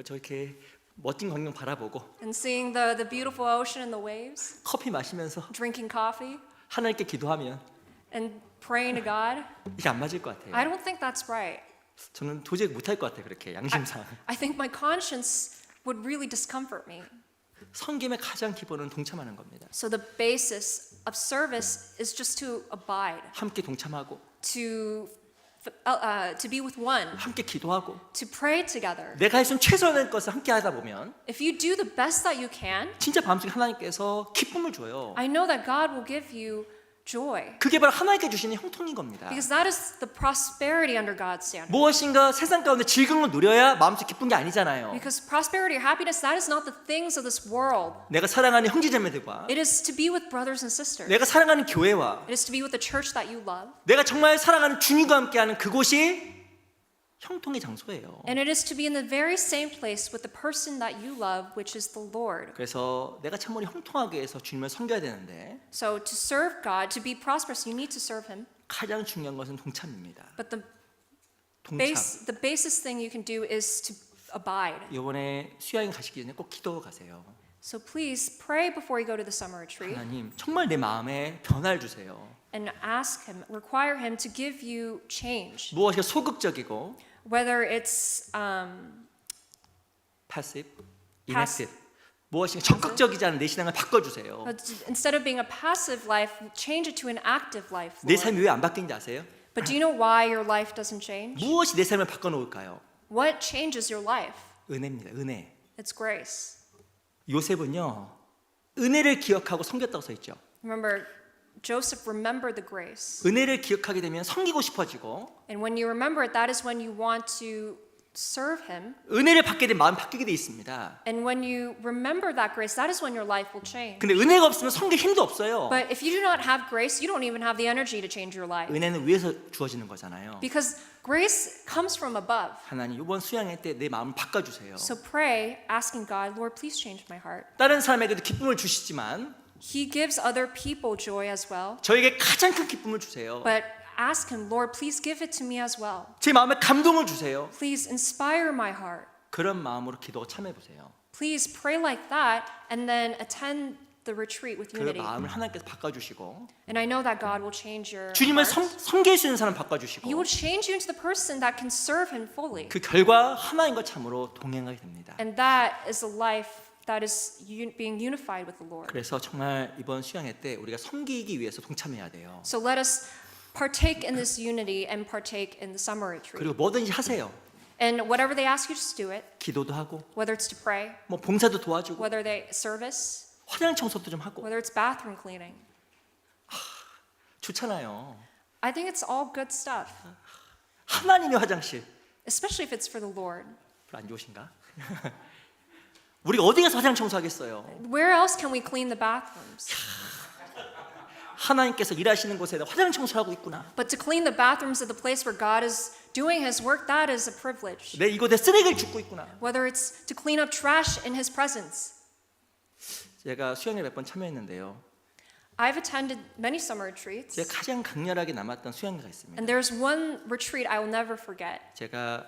A: 저렇게 멋진 광경 바라보고
B: and seeing the beautiful ocean and the waves,
A: 커피 마시면서
B: drinking coffee
A: 하나님께 기도하면
B: and praying to God,
A: 이게 안 맞을 것
B: I
A: 같아요.
B: don't think that's right.
A: 저는 도저히 못할 것 같아요. 그렇게 양심상.
B: I think my conscience would really discomfort me.
A: 섬김의 가장 기본은 동참하는 겁니다.
B: So the basis of service is just to abide,
A: 함께 동참하고
B: to be with one,
A: 함께 기도하고
B: to pray together.
A: 내가 할 수 있는 최선의 것을 함께 하다 보면
B: If you do the best that you can,
A: 진짜 마음속에 하나님께서 기쁨을 줘요.
B: I know that God will give you joy.
A: 그게 바로 하나님께 주시는 형통인 겁니다.
B: Because that is the prosperity under God's standard.
A: 무엇인가 세상 가운데 즐거운 걸 누려야 마음속 기쁜 게 아니잖아요.
B: Because prosperity or happiness, that is not the things of this world.
A: 내가 사랑하는 형제자매들과
B: It is to be with brothers and sisters.
A: 내가 사랑하는 교회와
B: It is to be with the church that you love.
A: 내가 정말 사랑하는 주님과 함께하는 그곳이 형통의 장소예요.
B: And it is to be in the very same place with the person that you love, which is the Lord.
A: 그래서 내가 참으로 형통하게 해서 주님을 섬겨야 되는데
B: So to serve God, to be prosperous, you need to serve Him.
A: 가장 중요한 것은 동참입니다.
B: But
A: 동참.
B: the basis thing you can do is to abide.
A: 이번에 수양에 가시기 전에 꼭 기도 가세요.
B: So please pray before you go to the summer retreat
A: 하나님 정말 내 마음에 변화를 주세요.
B: and ask Him, require Him to give you change.
A: 무엇이 소극적이고
B: Whether it's
A: passive, inactive 무엇인가 적극적이지 않은 내 신앙을 바꿔주세요.
B: instead of being a passive life, change it to an active life.
A: 내
B: Lord.
A: 삶이 왜 안 바뀌는지 아세요?
B: But do you know why your life doesn't change?
A: 무엇이 내 삶을 바꿔놓을까요?
B: What changes your life?
A: 은혜입니다. 은혜.
B: It's grace.
A: 요셉은요 은혜를 기억하고 섬겼다고 써 있죠.
B: Remember, Joseph remembered the grace.
A: 은혜를 기억하게 되면 섬기고 싶어지고
B: And when you remember it, that is when you want to serve Him.
A: 은혜를 받게 되면 마음 바뀌게 돼 있습니다.
B: And when you remember that grace, that is when your life will change.
A: 근데 은혜가 없으면 섬길 힘도 없어요.
B: But if you do not have grace, you don't even have the energy to change your life.
A: 은혜는 위에서 주어지는 거잖아요.
B: Because grace comes from above.
A: 하나님 이번 수양회 때 내 마음을 바꿔주세요.
B: So pray, asking God, Lord, please change my heart.
A: 다른 사람에게도 기쁨을 주시지만
B: He gives other people joy as well.
A: 저에게 가장 큰 기쁨을 주세요.
B: But ask Him, Lord, please give it to me as well.
A: 제 마음에 감동을 주세요.
B: Please inspire my heart.
A: 그런 마음으로 기도 참여해 보세요.
B: Please pray like that and then attend the retreat with
A: 그
B: unity.
A: 마음을 하나님께서 바꿔주시고
B: And I know that God will change your
A: 주님을
B: heart.
A: 섬길 수 있는 사람
B: He
A: 바꿔주시고
B: will change you into the person that can serve Him fully.
A: 그 결과 하나님과 참으로 동행하게 됩니다.
B: And that is a life that is being unified with the Lord.
A: 그래서 정말 이번 수양회 때 우리가 섬기기 위해서 동참해야 돼요.
B: So let us partake in this unity and partake in the summer retreat.
A: 그리고 뭐든지 하세요.
B: And whatever they ask you, just do it.
A: 기도도 하고
B: Whether it's to pray,
A: 뭐 봉사도 도와주고
B: whether they service,
A: 화장 청소도 좀 하고
B: whether it's bathroom cleaning.
A: 좋잖아요.
B: I think it's all good stuff,
A: 하나님의 화장실
B: especially if it's for the Lord.
A: 별로 안 좋으신가? 우리가 어디 가서 화장 청소하겠어요?
B: Where else can we clean the bathrooms?
A: 하나님께서 일하시는 곳에 화장 청소하고 있구나.
B: But to clean the bathrooms of the place where God is doing His work, that is a privilege.
A: 내 이곳에 쓰레기를 줍고 있구나.
B: Whether it's to clean up trash in His presence.
A: 제가 수양회 몇 번 참여했는데요.
B: I've attended many summer retreats,
A: 제가 가장 강렬하게 남았던 수양회가 있습니다.
B: and there's one retreat I will never forget.
A: 제가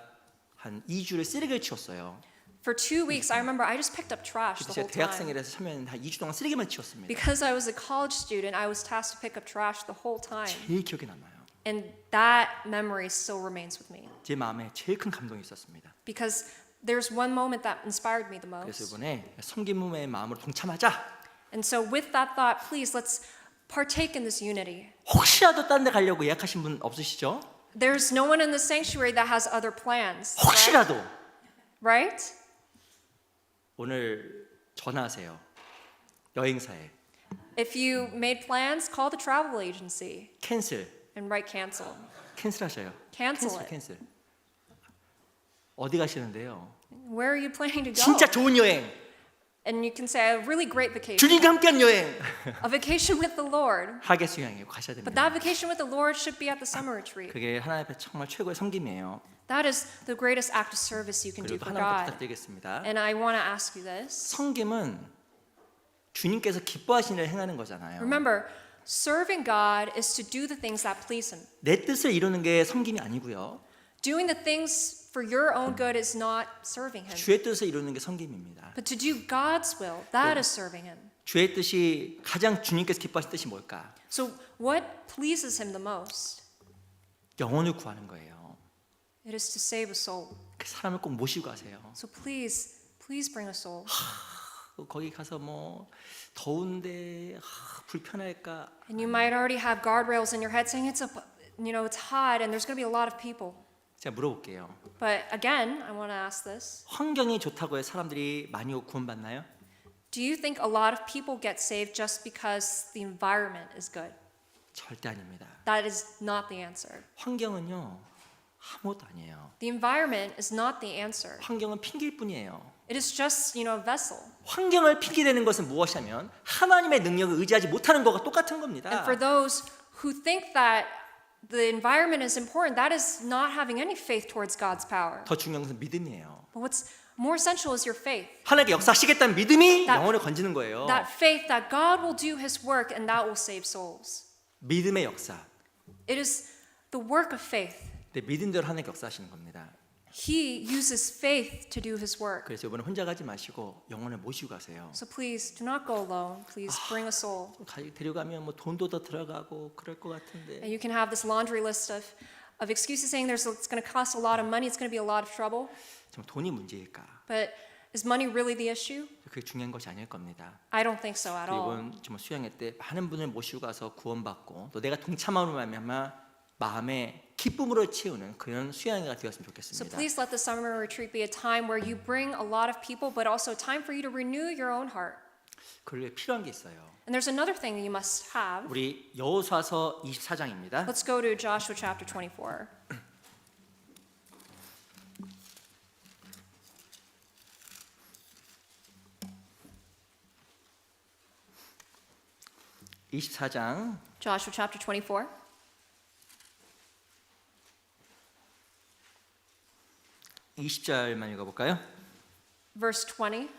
A: 한 2주를 쓰레기를 치웠어요.
B: For 2 weeks, I remember I just picked up trash
A: 그때
B: the
A: 제가
B: whole time.
A: 대학생이라서 참여했는데 한 2주 동안 쓰레기만 치웠습니다.
B: Because I was a college student, I was tasked to pick up trash the whole time.
A: 제일 기억에 남아요.
B: And that memory still remains with me.
A: 제 마음에 제일 큰 감동이 있었습니다.
B: Because there's one moment that inspired me the
A: 그래서
B: most.
A: 이번에 섬김의 마음으로 동참하자.
B: And so with that thought, please, let's partake in this unity.
A: 혹시라도 딴 데 가려고 예약하신 분 없으시죠?
B: There's no one in the sanctuary that has other plans.
A: 혹시라도
B: Right?
A: 오늘 전화하세요. 여행사에
B: If you made plans, call the travel agency
A: 캔슬
B: and write cancel.
A: 캔슬하셔요.
B: Cancel it.
A: 캔슬. 어디 가시는데요?
B: Where are you planning to go?
A: 진짜 좋은 여행.
B: And you can say a really great vacation.
A: 주님과 함께한 여행.
B: A vacation with the Lord.
A: 하계 수양에 가셔야
B: But
A: 됩니다.
B: that vacation with the Lord should be at the summer retreat.
A: 그게 하나님 앞에 정말 최고의 섬김이에요.
B: That is the greatest act of service you can do
A: 그리고
B: for
A: 하나만 더
B: God.
A: 부탁드리겠습니다.
B: And I want to ask you this.
A: 섬김은 주님께서 기뻐하시는 일을 행하는 거잖아요.
B: Remember, serving God is to do the things that please Him.
A: 내 뜻을 이루는 게 섬김이 아니고요.
B: Doing the things for your own good is not serving Him.
A: 주의 뜻을 이루는 게 섬김입니다.
B: But to do God's will, that is serving Him.
A: 주의 뜻이 가장 주님께서 기뻐하시는 뜻이 뭘까?
B: So what pleases Him the most?
A: 영혼을 구하는 거예요.
B: It is to save a soul.
A: 그 사람을 꼭 모시고 가세요.
B: So please bring a soul.
A: 거기 가서 뭐 더운데 불편할까?
B: And you might already have guardrails in your head saying it's hot and there's going to be a lot of people.
A: 제가 물어볼게요.
B: But again, I want to ask this.
A: 환경이 좋다고 해서 사람들이 많이 구원받나요?
B: Do you think a lot of people get saved just because the environment is good?
A: 절대 아닙니다.
B: That is not the answer.
A: 환경은요 아무것도 아니에요.
B: The environment is not the answer.
A: 환경은 핑계일 뿐이에요.
B: It is just, a vessel.
A: 환경을 핑계대는 것은 무엇이냐면 하나님의 능력을 의지하지 못하는 것과 똑같은 겁니다.
B: And for those who think that the environment is important, that is not having any faith towards God's power.
A: 더 중요한 것은 믿음이에요.
B: But what's more essential is your faith.
A: 하나님께 역사하시겠다는 믿음이
B: That-
A: 영혼을 건지는 거예요.
B: That faith that God will do His work and that will save souls.
A: 믿음의 역사.
B: It is the work of faith.
A: 내 믿음대로 하나님께 역사하시는 겁니다.
B: He uses faith to do His work.
A: 그래서 이번에 혼자 가지 마시고 영혼을 모시고 가세요.
B: So please do not go alone. Please bring a soul.
A: 데려가면 뭐 돈도 더 들어가고 그럴 것 같은데
B: And you can have this laundry list of excuses saying it's going to cost a lot of money, it's going to be a lot of trouble.
A: 정말 돈이 문제일까?
B: But is money really the issue?
A: 그게 중요한 것이 아닐 겁니다.
B: I don't think so at all.
A: 이번 정말 수양회 때 많은 분을 모시고 가서 구원받고 또 내가 동참함으로 말미암아 마음에 기쁨으로 채우는 그런 수양회가 되었으면
B: So
A: 좋겠습니다.
B: please let the summer retreat be a time where you bring a lot of people, but also a time for you to renew your own heart.
A: 그걸 위해 필요한 게 있어요.
B: And there's another thing that you must have.
A: 우리 여호수아서 24장입니다.
B: Let's go to Joshua chapter 24. Joshua chapter 24.
A: 20절만 읽어볼까요?
B: Verse 20.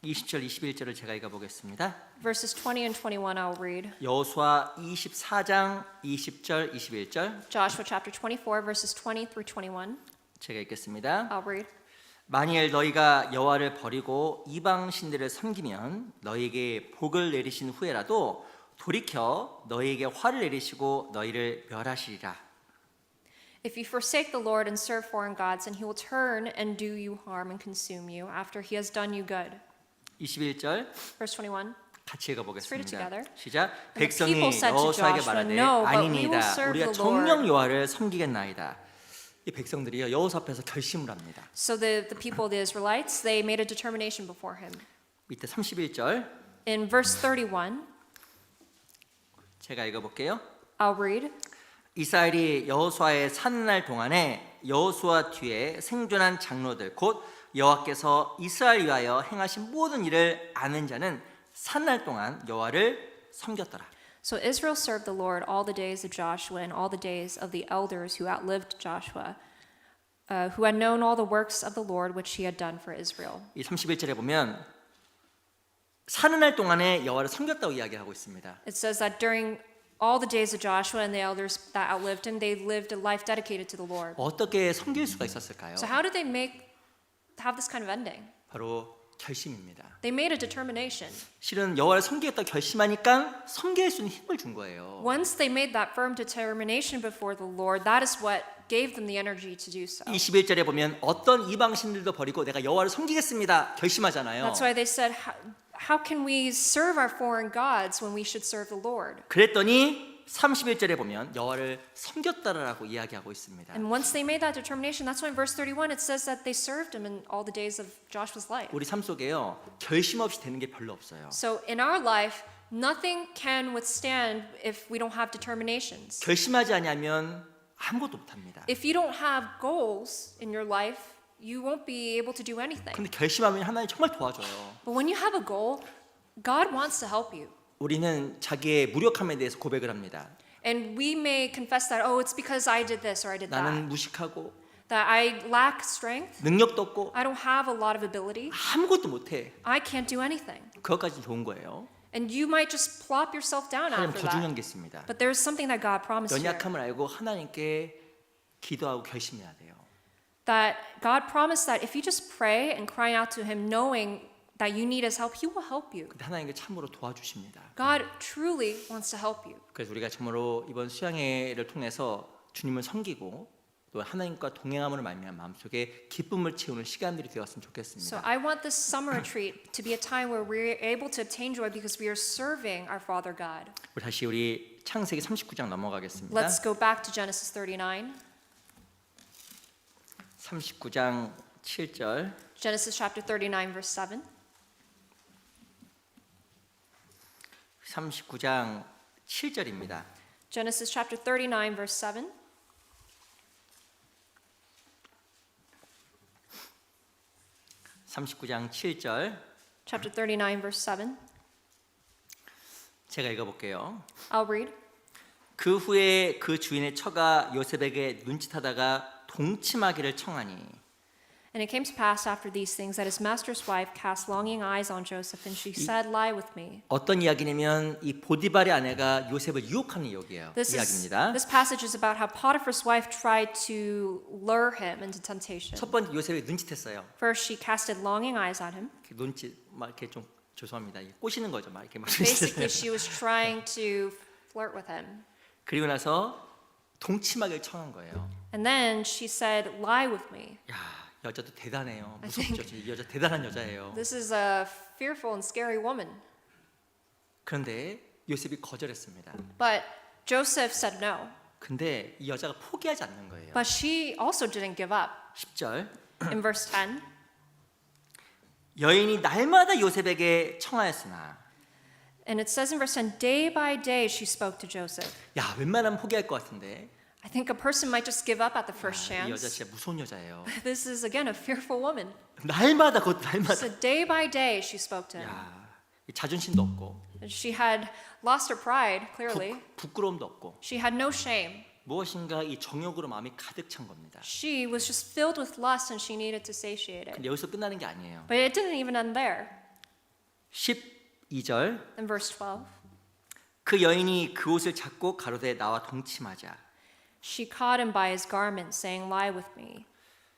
A: (20절) (21절을) 제가 읽어보겠습니다.
B: Verses 20 and 21 I'll read.
A: 여호수아 24장 20절 21절
B: Joshua chapter 24 verses 20 through 21.
A: 제가 읽겠습니다.
B: I'll read.
A: 만일 너희가 여호와를 버리고 이방 신들을 섬기면 너희에게 복을 내리신 후에라도 돌이켜 너희에게 화를 내리시고 너희를 멸하시리라.
B: If you forsake the Lord and serve foreign gods, and He will turn and do you harm and consume you after He has done you good.
A: 21절
B: Verse 21.
A: 같이 읽어보겠습니다.
B: together.
A: 시작.
B: And the
A: 백성이
B: people said to
A: 여호수아에게
B: Joshua,
A: 말하되
B: "No, but we will
A: 아니니이다.
B: serve
A: 우리가
B: the
A: 정령
B: Lord."
A: 여호와를 섬기겠나이다. 이 백성들이요 여호수 앞에서 결심을 합니다.
B: So the people, the Israelites, they made a determination before him.
A: 밑에 31절
B: In verse 31,
A: 제가 읽어볼게요.
B: I'll read.
A: 이스라엘이 여호수아의 사는 날 동안에 여호수아 뒤에 생존한 장로들 곧 여호와께서 이스라엘 위하여 행하신 모든 일을 아는 자는 사는 날 동안 여호와를 섬겼더라.
B: So Israel served the Lord all the days of Joshua and all the days of the elders who outlived Joshua, who had known all the works of the Lord which he had done for Israel.
A: 이 31절에 보면 사는 날 동안에 여호와를 섬겼다고 이야기하고 있습니다.
B: It says that during all the days of Joshua and the elders that outlived him, they lived a life dedicated to the Lord.
A: 어떻게 섬길 수가 있었을까요?
B: So how did they have this kind of ending?
A: 바로 결심입니다.
B: They made a determination.
A: 실은 여호와를 섬기겠다고 결심하니까 섬길 수 있는 힘을 준 거예요.
B: Once they made that firm determination before the Lord, that is what gave them the energy to do so.
A: 21절에 보면 어떤 이방 신들도 버리고 내가 여호와를 섬기겠습니다. 결심하잖아요.
B: That's why they said, how can we serve our foreign gods when we should serve the Lord?
A: 그랬더니 31절에 보면 여호와를 섬겼다라고 이야기하고 있습니다.
B: And once they made that determination, that's why in verse 31 it says that they served him in all the days of Joshua's life.
A: 우리 삶 속에요. 결심 없이 되는 게 별로 없어요.
B: So in our life, nothing can withstand if we don't have determinations.
A: 결심하지 않으면 아무것도 못 합니다.
B: If you don't have goals in your life, you won't be able to do anything.
A: 근데 결심하면 하나님 정말 도와줘요.
B: But when you have a goal, God wants to help you.
A: 우리는 자기의 무력함에 대해서 고백을 합니다.
B: And we may confess that, oh, it's because I did this or I did
A: 나는
B: that.
A: 무식하고
B: That I lack strength.
A: 능력도 없고
B: I don't have a lot of ability.
A: 아무것도 못해.
B: I can't do anything.
A: 그것까지 좋은 거예요.
B: And you might just plop yourself down
A: 하나님
B: after
A: 더 중요한
B: that.
A: 게 있습니다.
B: But there's something that God promised here.
A: 연약함을 알고 하나님께 기도하고 결심해야 돼요.
B: That God promised that if you just pray and cry out to Him knowing that you need His help, He will help you.
A: 근데 하나님께 참으로 도와주십니다.
B: God truly wants to help you.
A: 그래서 우리가 참으로 이번 수양회를 통해서 주님을 섬기고 또 하나님과 동행함으로 말미암아 마음속에 기쁨을 채우는 시간들이 되었으면
B: So
A: 좋겠습니다.
B: I want this summer retreat to be a time where we're able to obtain joy because we are serving our Father God.
A: 다시 우리 창세기 39장 넘어가겠습니다.
B: Let's go back to Genesis 39.
A: 39장 7절.
B: Genesis chapter 39 verse 7.
A: 39장 7절입니다.
B: Genesis chapter 39 verse 7.
A: 39장 7절.
B: Chapter 39 verse 7.
A: 제가 읽어볼게요.
B: I'll read.
A: 그 후에 그 주인의 처가 요셉에게 눈짓하다가 동침하기를 청하니
B: And it came to pass after these things that his master's wife cast longing eyes on Joseph, and she said, "Lie with me."
A: 어떤 이야기냐면 이 보디발의 아내가 요셉을 유혹하는 이야기예요. 이야기입니다.
B: This passage is about how Potiphar's wife tried to lure him into temptation.
A: 첫 번째 요셉이 눈짓했어요.
B: First, she casted longing eyes on him.
A: 이렇게 눈짓 막 이렇게 좀 죄송합니다. 이게 꼬시는 거죠. 막 이렇게 막
B: Basically, she was trying to flirt with him.
A: 그리고 나서 동침하기를 청한 거예요.
B: And then she said, "Lie with me."
A: 야, 여자도 대단해요. 무섭죠. 이 여자 대단한 여자예요.
B: This is a fearful and scary woman.
A: 그런데 요셉이 거절했습니다.
B: But Joseph said no.
A: 근데 이 여자가 포기하지 않는 거예요.
B: But she also didn't give up.
A: 10절.
B: In verse 10,
A: 여인이 날마다 요셉에게 청하였으나
B: and it says in verse 10, day by day she spoke to Joseph.
A: 야, 웬만하면 포기할 것 같은데
B: I think a person might just give up at the first
A: 이 여자
B: chance.
A: 진짜 무서운 여자예요.
B: This is again a fearful woman.
A: 날마다 그것도 날마다.
B: So day by day she spoke to him.
A: 야, 이 자존심도 없고
B: And she had lost her pride, clearly.
A: 부끄러움도 없고
B: She had no shame.
A: 무엇인가 이 정욕으로 마음이 가득 찬 겁니다.
B: She was just filled with lust and she needed to satiate it.
A: 근데 여기서 끝나는 게 아니에요.
B: But it didn't even end there.
A: 12절.
B: In verse 12,
A: 그 여인이 그 옷을 잡고 가로되 나와 동침하자.
B: she caught him by his garment, saying, "Lie with me."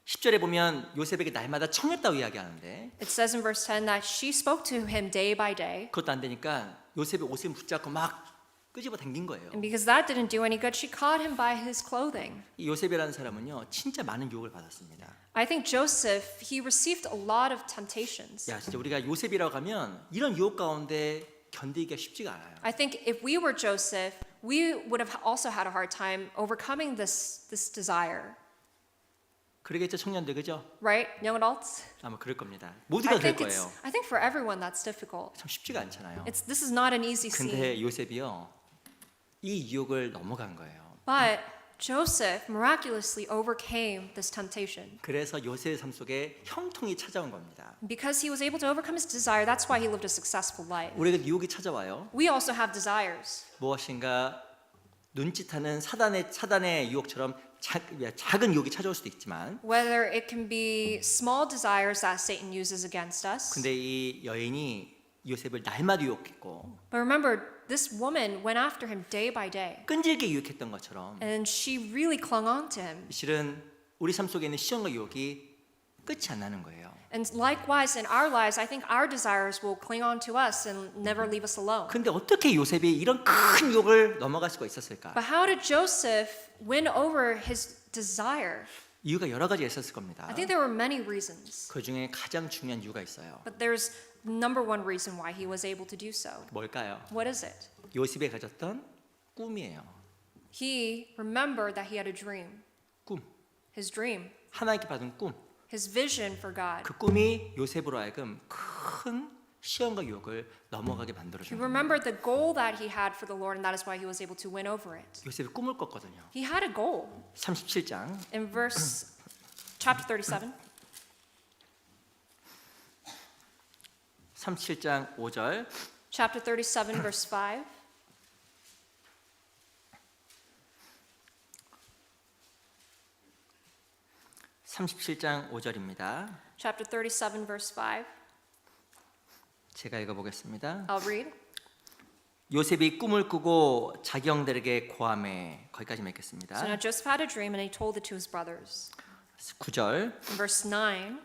A: 10절에 보면 요셉에게 날마다 청했다고 이야기하는데
B: It says in verse 10 that she spoke to him day by day.
A: 그것도 안 되니까 요셉의 옷을 붙잡고 막 끄집어 당긴 거예요.
B: And because that didn't do any good, she caught him by his clothing.
A: 이 요셉이라는 사람은요 진짜 많은 유혹을 받았습니다.
B: I think Joseph, he received a lot of temptations.
A: 야, 진짜 우리가 요셉이라고 하면 이런 유혹 가운데 견디기가 쉽지가 않아요.
B: I think if we were Joseph, we would have also had a hard time overcoming this desire.
A: 그러겠죠, 청년들, 그죠?
B: Right? Young adults?
A: 아마 그럴 겁니다. 모두가 그럴 거예요.
B: I think for everyone that's difficult.
A: 참 쉽지가 않잖아요.
B: This is not an easy scene.
A: 근데 요셉이요 이 유혹을 넘어간 거예요.
B: But Joseph miraculously overcame this temptation.
A: 그래서 요셉의 삶 속에 형통이 찾아온 겁니다.
B: Because he was able to overcome his desire, that's why he lived a successful life.
A: 우리에게 유혹이 찾아와요.
B: We also have desires.
A: 무엇인가 눈짓하는 사단의 유혹처럼 작은 유혹이 찾아올 수도 있지만
B: Whether it can be small desires that Satan uses against us.
A: 근데 이 여인이 요셉을 날마다 유혹했고
B: But remember, this woman went after him day by day.
A: 끈질게 유혹했던 것처럼
B: And she really clung on to him.
A: 실은 우리 삶 속에 있는 시험과 유혹이 끝이 안 나는 거예요.
B: And likewise in our lives, I think our desires will cling on to us and never leave us alone.
A: 근데 어떻게 요셉이 이런 큰 유혹을 넘어갈 수가 있었을까?
B: But how did Joseph win over his desire?
A: 이유가 여러 가지 있었을 겁니다.
B: I think there were many reasons.
A: 그 중에 가장 중요한 이유가 있어요.
B: But there's number one reason why he was able to do so.
A: 뭘까요?
B: What is it?
A: 요셉이 가졌던 꿈이에요.
B: He remembered that he had a dream.
A: 꿈.
B: His dream.
A: 하나님께 받은 꿈.
B: His vision for God.
A: 그 꿈이 요셉으로 하여금 큰 시험과 유혹을 넘어가게
B: He
A: 만들어준 겁니다.
B: remembered the goal that he had for the Lord, and that is why he was able to win over it.
A: 요셉이 꿈을 꿨거든요.
B: He had a goal.
A: 37장
B: In chapter 37,
A: 37장 5절.
B: Chapter 37, verse 5.
A: (37장 5절입니다)
B: Chapter 37, verse 5.
A: 제가 읽어보겠습니다.
B: I'll read.
A: 요셉이 꿈을 꾸고 자기 형들에게 고하매, 거기까지
B: So
A: 읽겠습니다.
B: now Joseph had a dream and he told it to his brothers.
A: 9절.
B: In verse 9,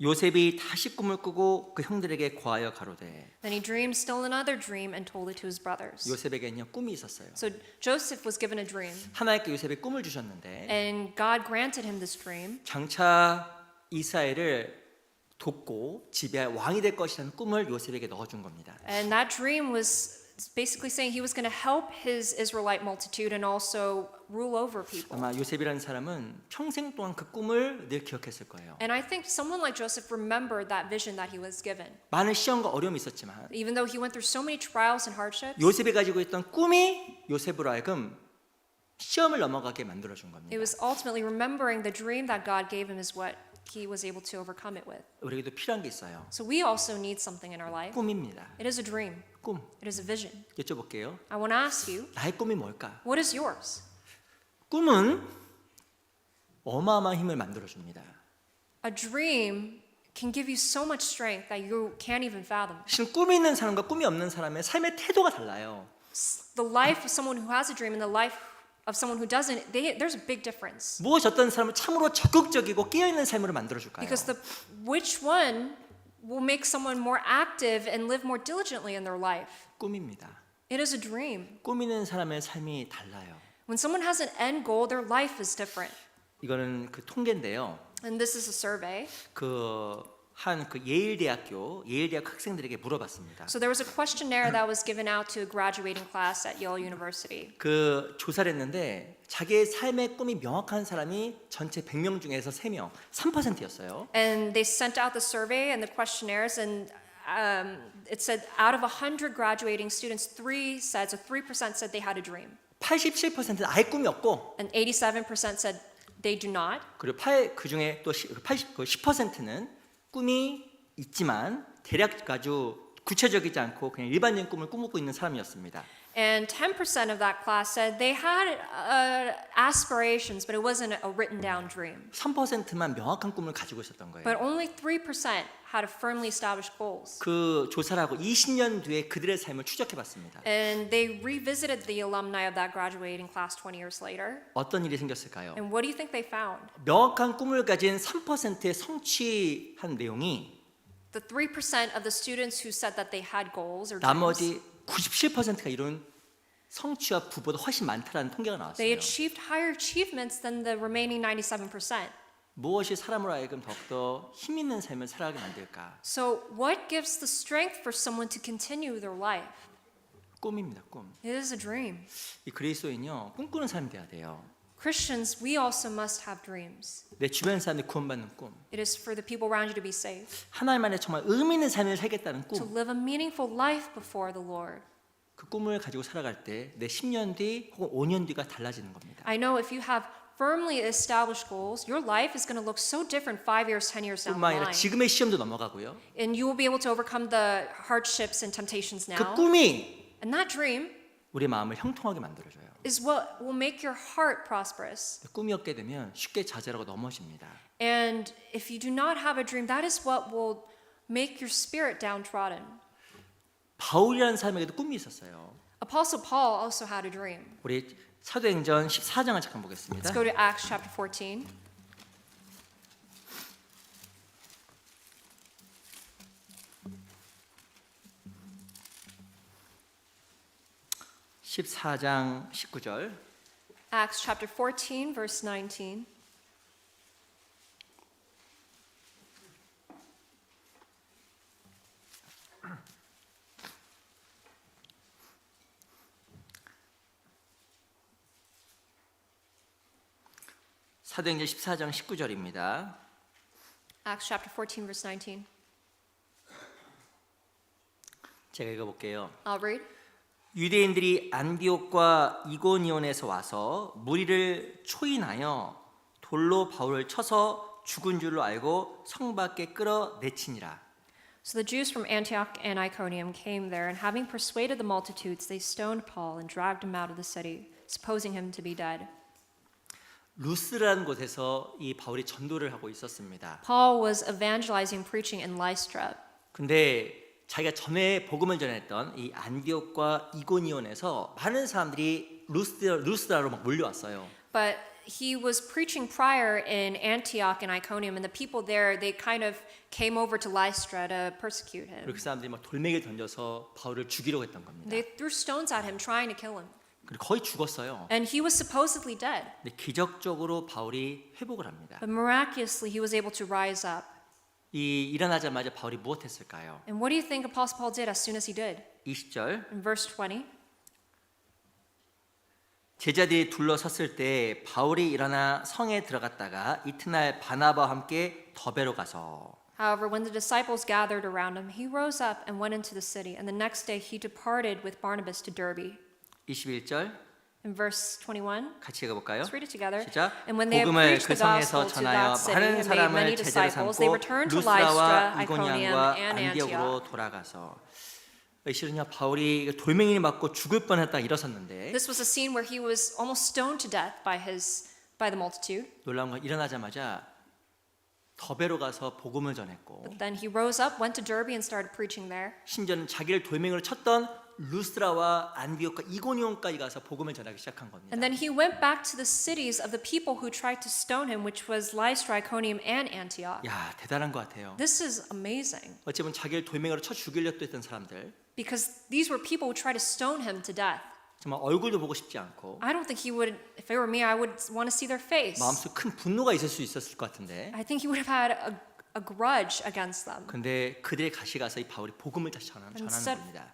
A: 요셉이 다시 꿈을 꾸고 그 형들에게 고하여 가로되.
B: then he dreamed still another dream and told it to his brothers.
A: 요셉에게는요 꿈이 있었어요.
B: So Joseph was given a dream,
A: 하나님께 요셉에 꿈을 주셨는데
B: and God granted him this dream.
A: 장차 이스라엘을 돕고 지배할 왕이 될 것이라는 꿈을 요셉에게 넣어준 겁니다.
B: And that dream was basically saying he was going to help his Israelite multitude and also rule over people.
A: 아마 요셉이라는 사람은 평생 동안 그 꿈을 늘 기억했을 거예요.
B: And I think someone like Joseph remembered that vision that he was given.
A: 많은 시험과 어려움이 있었지만
B: Even though he went through so many trials and hardships,
A: 요셉이 가지고 있던 꿈이 요셉으로 하여금 시험을 넘어가게 만들어준 겁니다.
B: it was ultimately remembering the dream that God gave him is what he was able to overcome it with.
A: 우리에게도 필요한 게 있어요.
B: So we also need something in our life.
A: 꿈입니다.
B: It is a dream.
A: 꿈.
B: It is a vision.
A: 여쭤볼게요.
B: I want to ask you,
A: 나의 꿈이 뭘까?
B: what is yours?
A: 꿈은 어마어마한 힘을 만들어줍니다.
B: A dream can give you so much strength that you can't even fathom.
A: 사실 꿈이 있는 사람과 꿈이 없는 사람의 삶의 태도가 달라요.
B: The life of someone who has a dream and the life of someone who doesn't, there's a big difference.
A: 무엇이 어떤 사람을 참으로 적극적이고 깨어있는 삶으로 만들어줄까요?
B: Because which one will make someone more active and live more diligently in their life?
A: 꿈입니다.
B: It is a dream.
A: 꿈 있는 사람의 삶이 달라요.
B: When someone has an end goal, their life is different.
A: 이거는 그 통계인데요.
B: And this is a survey.
A: 그 예일 대학 학생들에게 물어봤습니다.
B: So there was a questionnaire that was given out to a graduating class at Yale University.
A: 그 조사를 했는데 자기의 삶의 꿈이 명확한 사람이 전체 100명 중에서 3명, 3%였어요.
B: And they sent out the survey and the questionnaires, and it said out of 100 graduating students, 3% said they had a dream,
A: 87%는 아예 꿈이 없고,
B: and 87% said they do not.
A: 그리고 그 중에 또 10%는 꿈이 있지만 대략 아주 구체적이지 않고 그냥 일반적인 꿈을 꾸고 있는 사람이었습니다.
B: And 10% of that class said they had aspirations, but it wasn't a written down dream.
A: 3%만 명확한 꿈을 가지고 있었던 거예요.
B: But only 3% had firmly established goals.
A: 그 조사를 하고 20년 뒤에 그들의 삶을 추적해봤습니다.
B: And they revisited the alumni of that graduating class 20 years later.
A: 어떤 일이 생겼을까요?
B: And what do you think they found?
A: 명확한 꿈을 가진 3%의 성취한 내용이
B: The 3% of the students who said that they had goals or dreams,
A: 나머지 97%가 이룬 성취와 부보다 훨씬 많다라는 통계가
B: they
A: 나왔어요.
B: achieved higher achievements than the remaining 97%.
A: 무엇이 사람으로 하여금 더욱더 힘 있는 삶을 살아가게 만들까?
B: So what gives the strength for someone to continue their life?
A: 꿈입니다. 꿈.
B: It is a dream.
A: 이 그리스도인요 꿈꾸는 사람이 돼야 돼요.
B: Christians, we also must have dreams.
A: 내 주변 사람들이 구원받는 꿈.
B: It is for the people around you to be saved,
A: 하나님 안에 정말 의미 있는 삶을 살겠다는
B: to
A: 꿈.
B: live a meaningful life before the Lord.
A: 그 꿈을 가지고 살아갈 때 내 10년 뒤 혹은 5년 뒤가 달라지는 겁니다.
B: I know if you have firmly established goals, your life is going to look so different 5 years, 10 years down the
A: 뿐만 아니라
B: line.
A: 지금의 시험도 넘어가고요.
B: And you will be able to overcome the hardships and temptations
A: 그
B: now.
A: 꿈이
B: And that dream
A: 우리 마음을 형통하게 만들어줘요.
B: is what will make your heart prosperous.
A: 꿈이 없게 되면 쉽게 좌절하고 넘어집니다.
B: And if you do not have a dream, that is what will make your spirit downtrodden.
A: 바울이라는 사람에게도 꿈이 있었어요.
B: Apostle Paul also had a dream.
A: 우리 사도행전 14장을 잠깐
B: Let's
A: 보겠습니다.
B: go to Acts chapter 14.
A: (14장 19절)
B: Acts chapter 14, verse 19.
A: 사도행전 14장 19절입니다.
B: Acts chapter 14, verse 19.
A: 제가 읽어볼게요.
B: I'll read.
A: 유대인들이 안디옥과 이고니온에서 와서 무리를 초인하여 돌로 바울을 쳐서 죽은 줄로 알고 성 밖에 끌어내치니라.
B: So the Jews from Antioch and Iconium came there, and having persuaded the multitudes, they stoned Paul and dragged him out of the city, supposing him to be dead.
A: 루스라는 곳에서 이 바울이 전도를 하고 있었습니다.
B: Paul was evangelizing, preaching in Lystra.
A: 근데 자기가 전에 복음을 전했던 이 안디옥과 이고니온에서 많은 사람들이 루스라로 막 몰려왔어요.
B: But he was preaching prior in Antioch and Iconium, and the people there, they kind of came over to Lystra to persecute him.
A: 그 사람들이 막 돌멩이를 던져서 바울을 죽이려고 했던 겁니다.
B: They threw stones at him, trying to kill him.
A: 그리고 거의 죽었어요.
B: And he was supposedly dead.
A: 근데 기적적으로 바울이 회복을 합니다.
B: But miraculously, he was able to rise up.
A: 이 일어나자마자 바울이 무엇했을까요?
B: And what do you think Apostle Paul did as soon as he did?
A: 20절
B: In verse 20,
A: 제자들이 둘러섰을 때 바울이 일어나 성에 들어갔다가 이튿날 바나바와 함께 더베로 가서
B: however, when the disciples gathered around him, he rose up and went into the city. And the next day, he departed with Barnabas to Derbe.
A: 21절
B: In verse 21,
A: 같이 읽어볼까요?
B: let's read it together.
A: 시작.
B: And when they had
A: 복음을
B: preached
A: 그
B: the
A: 성에서
B: gospel to
A: 전하여
B: that city
A: 많은
B: and made
A: 사람을
B: many
A: 제자로
B: disciples, they
A: 삼고
B: returned to Lystra,
A: 루스라와
B: Iconium,
A: 이고니안과
B: and Antioch.
A: 안디옥으로 돌아가서 실은요 바울이 돌멩이를 맞고 죽을 뻔했다 일어섰는데
B: This was a scene where he was almost stoned to death by the multitude.
A: 놀라운 건 일어나자마자 더베로 가서 복음을 전했고
B: But then he rose up, went to Derbe, and started preaching there.
A: 심지어는 자기를 돌멩이로 쳤던 루스라와 안디옥과 이고니온까지 가서 복음을 전하기 시작한 겁니다.
B: And then he went back to the cities of the people who tried to stone him, which was Lystra, Iconium, and Antioch.
A: 야 대단한 것 같아요.
B: This is amazing
A: 어찌 보면 자기를 돌멩이로 쳐 죽이려고 했던 사람들
B: because these were people who tried to stone him to death.
A: 정말 얼굴도 보고 싶지 않고
B: I don't think he would, if it were me, I would want to see their face.
A: 마음속 큰 분노가 있을 수 있었을 것 같은데
B: I think he would have had a grudge against them.
A: 근데 그들의 가시 가서 이 바울이 복음을 다시 전하는
B: Instead-
A: 겁니다.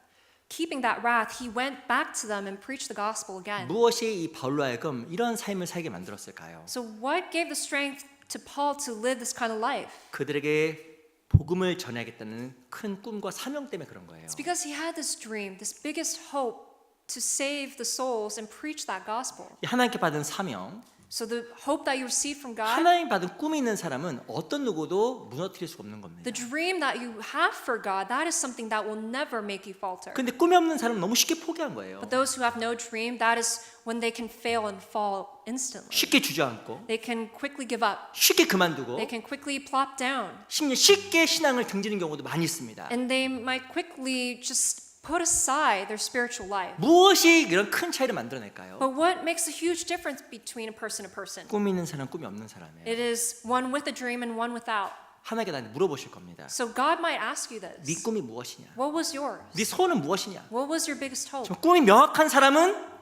B: Keeping that wrath, he went back to them and preached the gospel again.
A: 무엇이 이 바울로 하여금 이런 삶을 살게 만들었을까요?
B: So what gave the strength to Paul to live this kind of life?
A: 그들에게 복음을 전해야겠다는 큰 꿈과 사명 때문에 그런 거예요.
B: It's because he had this dream, this biggest hope to save the souls and preach that gospel.
A: 하나님께 받은 사명,
B: So the hope that you receive from God,
A: 하나님 받은 꿈이 있는 사람은 어떤 누구도 무너뜨릴 수 없는 겁니다.
B: the dream that you have for God, that is something that will never make you falter.
A: 근데 꿈이 없는 사람은 너무 쉽게 포기한 거예요.
B: But those who have no dream, that is when they can fail and fall instantly.
A: 쉽게 주저앉고
B: They can quickly give up.
A: 쉽게 그만두고
B: They can quickly plop down.
A: 심지어 쉽게 신앙을 등지는 경우도 많이 있습니다.
B: And they might quickly just put aside their spiritual life.
A: 무엇이 이런 큰 차이를 만들어낼까요?
B: But what makes a huge difference between a person?
A: 꿈이 있는 사람, 꿈이 없는 사람이에요.
B: It is one with a dream and one without.
A: 하나님께 나한테 물어보실 겁니다.
B: So God might ask you
A: 네
B: this.
A: 꿈이 무엇이냐?
B: What was yours?
A: 네 소원은 무엇이냐?
B: What was your biggest hope?
A: 저 꿈이 명확한 사람은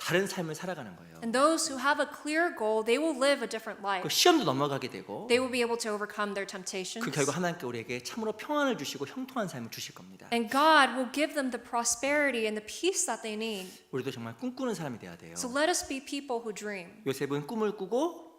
A: 다른 삶을 살아가는 거예요.
B: And those who have a clear goal, they will live a different life.
A: 그 시험도 넘어가게 되고
B: They will be able to overcome their temptations.
A: 그 결과 하나님께 우리에게 참으로 평안을 주시고 형통한 삶을 주실 겁니다.
B: And God will give them the prosperity and the peace that they need.
A: 우리도 정말 꿈꾸는 사람이 돼야 돼요.
B: So let us be people who dream.
A: 요셉은 꿈을 꾸고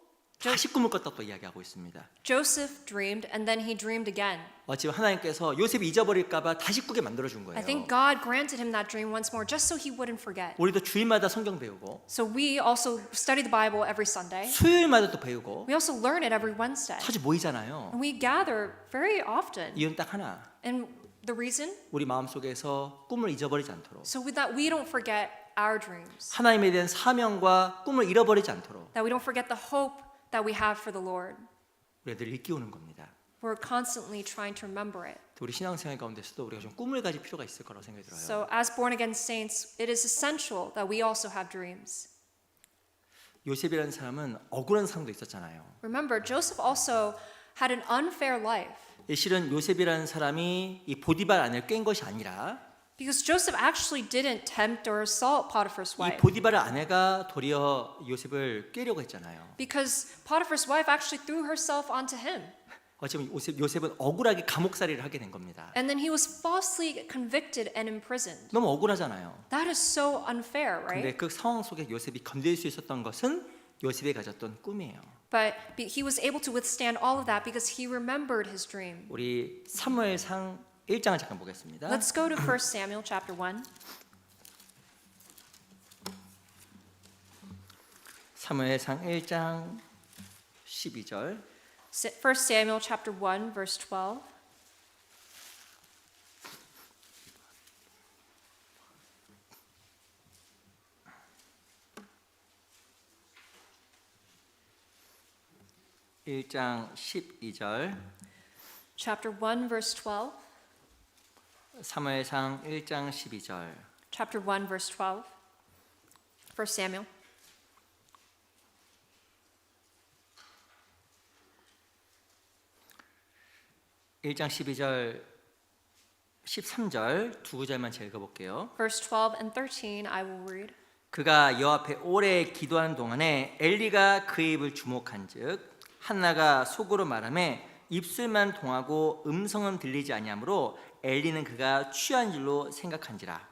A: 다시 꿈을 꿨다 또 이야기하고 있습니다.
B: Joseph dreamed and then he dreamed again.
A: 지금 하나님께서 요셉이 잊어버릴까봐 다시 꾸게 만들어준 거예요.
B: I think God granted him that dream once more just so he wouldn't forget.
A: 우리도 주일마다 성경 배우고
B: So we also study the Bible every Sunday.
A: 수요일마다 또 배우고
B: We also learn it every Wednesday.
A: 자주 모이잖아요.
B: And we gather very often.
A: 이유는 딱 하나.
B: And the reason?
A: 우리 마음속에서 꿈을 잊어버리지 않도록
B: So that we don't forget our dreams.
A: 하나님에 대한 사명과 꿈을 잃어버리지 않도록
B: That we don't forget the hope that we have for the Lord.
A: 우리들 일깨우는 겁니다.
B: We're constantly trying to remember it.
A: 우리 신앙생활 가운데서도 우리가 좀 꿈을 가질 필요가 있을 거라고 생각이 들어요.
B: So as born again saints, it is essential that we also have dreams.
A: 요셉이라는 사람은 억울한 상도 있었잖아요.
B: Remember, Joseph also had an unfair life.
A: 실은 요셉이라는 사람이 이 보디발 아내를 깬 것이 아니라
B: Because Joseph actually didn't tempt or assault Potiphar's
A: 이
B: wife.
A: 보디발의 아내가 도리어 요셉을 꿰려고 했잖아요.
B: Because Potiphar's wife actually threw herself onto him.
A: 어쩌면 요셉은 억울하게 감옥살이를 하게 된 겁니다.
B: And then he was falsely convicted and imprisoned.
A: 너무 억울하잖아요.
B: That is so unfair, right?
A: 근데 그 상황 속에 요셉이 견딜 수 있었던 것은 요셉이 가졌던 꿈이에요.
B: But he was able to withstand all of that because he remembered his dream.
A: 우리 사무엘상 1장을 잠깐 보겠습니다.
B: Let's go to 1 Samuel chapter 1.
A: 사무엘상 1장 12절
B: 1 Samuel chapter 1 verse 12.
A: 1장 12절,
B: Chapter 1, verse 12.
A: 사무엘상 1장 12절.
B: Chapter 1, verse 12. 1 Samuel.
A: 일 장 12절, 13절 두 구절만 제가 읽어볼게요.
B: Verse 12 and 13, I will read.
A: 그가 여호와 앞에 오래 기도하는 동안에 엘리가 그의 입을 주목한즉 한나가 속으로 말하매 입술만 동하고 음성은 들리지 아니하므로 엘리는 그가 취한 줄로 생각한지라.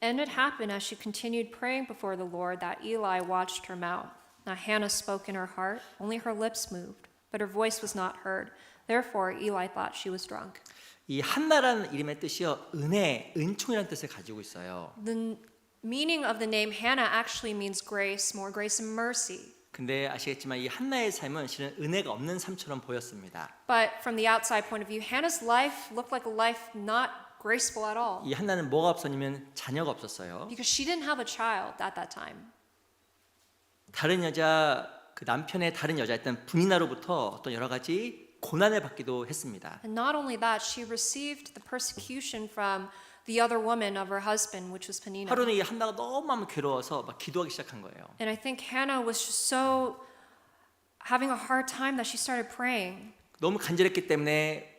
B: And it happened as she continued praying before the Lord that Eli watched her mouth. Now Hannah spoke in her heart, only her lips moved, but her voice was not heard. Therefore Eli thought she was drunk.
A: 이 한나라는 이름의 뜻이요 은혜, 은총이라는 뜻을 가지고 있어요.
B: The meaning of the name Hannah actually means grace, more grace and mercy.
A: 근데 아시겠지만 이 한나의 삶은 실은 은혜가 없는 삶처럼 보였습니다.
B: But from the outside point of view, Hannah's life looked like a life not graceful at all
A: 이 한나는 뭐가 없었냐면 자녀가 없었어요.
B: because she didn't have a child at that time.
A: 다른 여자 그 남편의 다른 여자였던 분이나로부터 어떤 여러 가지 고난을 받기도 했습니다.
B: And not only that, she received the persecution from the other woman of her husband, which was Peninnah.
A: 하루는 이 한나가 너무 마음이 괴로워서 막 기도하기 시작한 거예요.
B: And I think Hannah was just so having a hard time that she started praying.
A: 너무 간절했기 때문에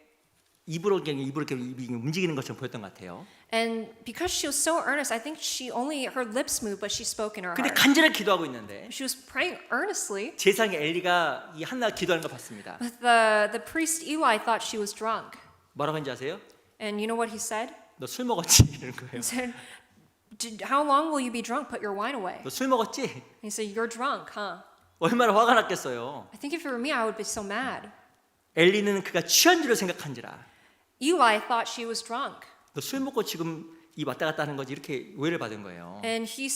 A: 입으로 이렇게 입이 움직이는 것처럼 보였던 것 같아요.
B: And because she was so earnest, I think her lips moved, but she spoke in her
A: 근데
B: heart.
A: 간절하게 기도하고 있는데
B: She was praying earnestly.
A: 제사장의 엘리가 이 한나가 기도하는 걸 봤습니다.
B: But the priest Eli thought she was drunk.
A: 뭐라고 했는지 아세요?
B: And you know what he said?
A: 너 술 먹었지? 이런 거예요.
B: He said, How long will you be drunk? Put your wine away.
A: 너 술 먹었지?
B: And he said, You're drunk, huh?
A: 얼마나 화가 났겠어요.
B: I think if it were me, I would be so mad.
A: 엘리는 그가 취한 줄로 생각한지라.
B: Eli thought she was drunk.
A: 너 술 먹고 지금 이 왔다 갔다 하는 거지 이렇게 오해를 받은 거예요.
B: And he